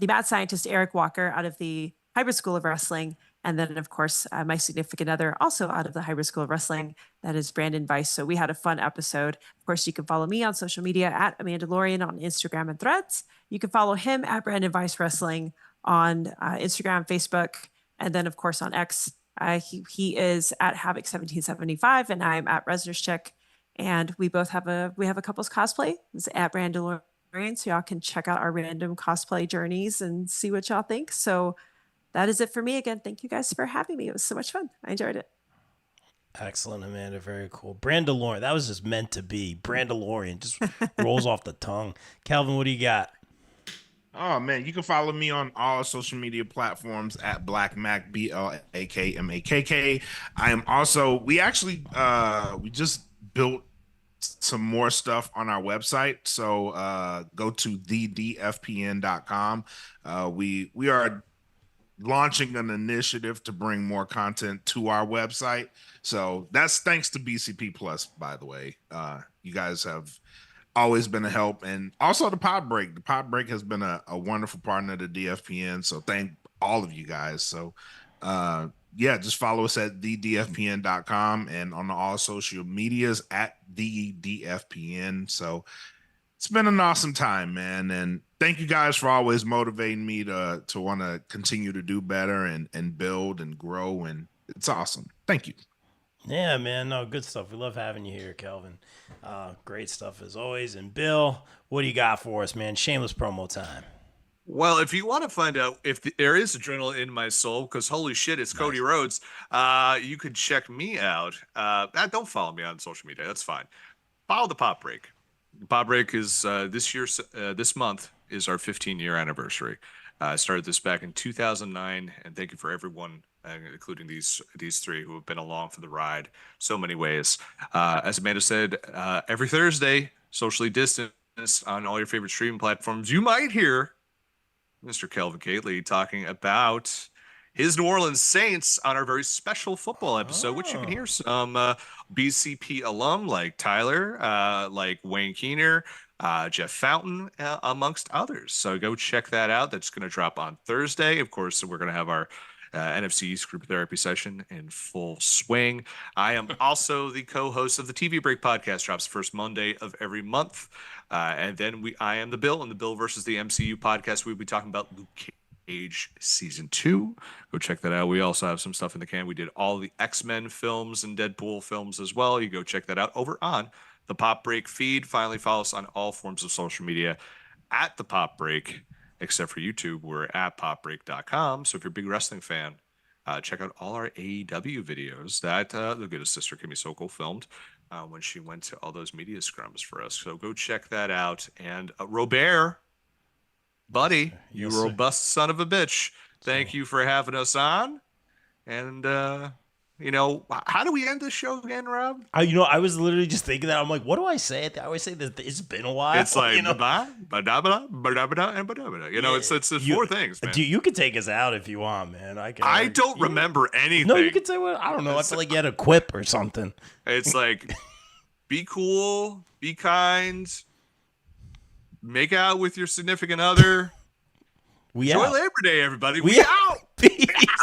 mad scientist Eric Walker out of the Hybrid School of Wrestling. And then, of course, my significant other, also out of the Hybrid School of Wrestling, that is Brandon Weiss. So we had a fun episode. Of course, you can follow me on social media at Amandalorian on Instagram and Threads. You can follow him at Brandon Weiss Wrestling on Instagram, Facebook, and then, of course, on X. He is at Havoc1775, and I'm at Resner's Chick. And we both have a couples cosplay. It's at Brandon, so y'all can check out our random cosplay journeys and see what y'all think. So that is it for me. Again, thank you guys for having me. It was so much fun. I enjoyed it. Excellent, Amanda. Very cool. Brandalorian. That was just meant to be. Brandalorian just rolls off the tongue. Calvin, what do you got? Oh man, you can follow me on all social media platforms at BlackMack, BLAKMAKK. I am also, we just built some more stuff on our website. So go to thedfpn.com. We are launching an initiative to bring more content to our website. So that's thanks to BCP Plus, by the way. You guys have always been a help. And also the Pod Break. The Pod Break has been a wonderful partner to DFPN. So thank all of you guys. So just follow us at thedfpn.com and on all social medias at thedfpn. So it's been an awesome time, man. And thank you guys for always motivating me to want to continue to do better and build and grow. And it's awesome. Thank you. Yeah, man. No, good stuff. We love having you here, Kelvin. Great stuff as always. And Bill, what do you got for us, man? Shameless promo time. Well, if you want to find out if there is adrenaline in my soul, because holy shit, it's Cody Rhodes, you could check me out. Don't follow me on social media. That's fine. Follow the Pop Break. The Pop Break is this month is our 15-year anniversary. I started this back in 2009, and thank you for everyone, including these three who have been along for the ride so many ways. As Amanda said, every Thursday, socially distanced on all your favorite streaming platforms, you might hear Mr. Kelvin Gately talking about his New Orleans Saints on our very special football episode, which you can hear some BCP alum like Tyler, like Wayne Keener, Jeff Fountain, amongst others. So go check that out. That's going to drop on Thursday. Of course, we're going to have our NFC East group therapy session in full swing. I am also the co-host of the TV Break podcast, drops first Monday of every month. And then I am the Bill and the Bill versus the MCU podcast. We'll be talking about Luke Cage season 2. Go check that out. We also have some stuff in the can. We did all the X-Men films and Deadpool films as well. You go check that out over on the Pop Break feed. Finally, follow us on all forms of social media at the Pop Break, except for YouTube. We're at popbreak.com. So if you're a big wrestling fan, check out all our AEW videos that the good sister Kimmy Sokol filmed when she went to all those media scrums for us. So go check that out. And Robert, buddy, Yes, you robust son of a bitch. Thank you for having us on. And You know, how do we end this show again, Rob? I was literally just thinking that. I'm like, what do I say? I always say that it's been a while. It's like, you know? ba-ba, ba-da-ba-da, ba-da-ba-da, and ba-da-ba-da. You know, it's four things, man. You can take us out if you want, man. I don't remember anything. No, you can say what I don't know. I feel like you had a quip or something. It's like, be cool, be kind, make out with your significant other. Enjoy Labor Day, everybody. We out. Peace.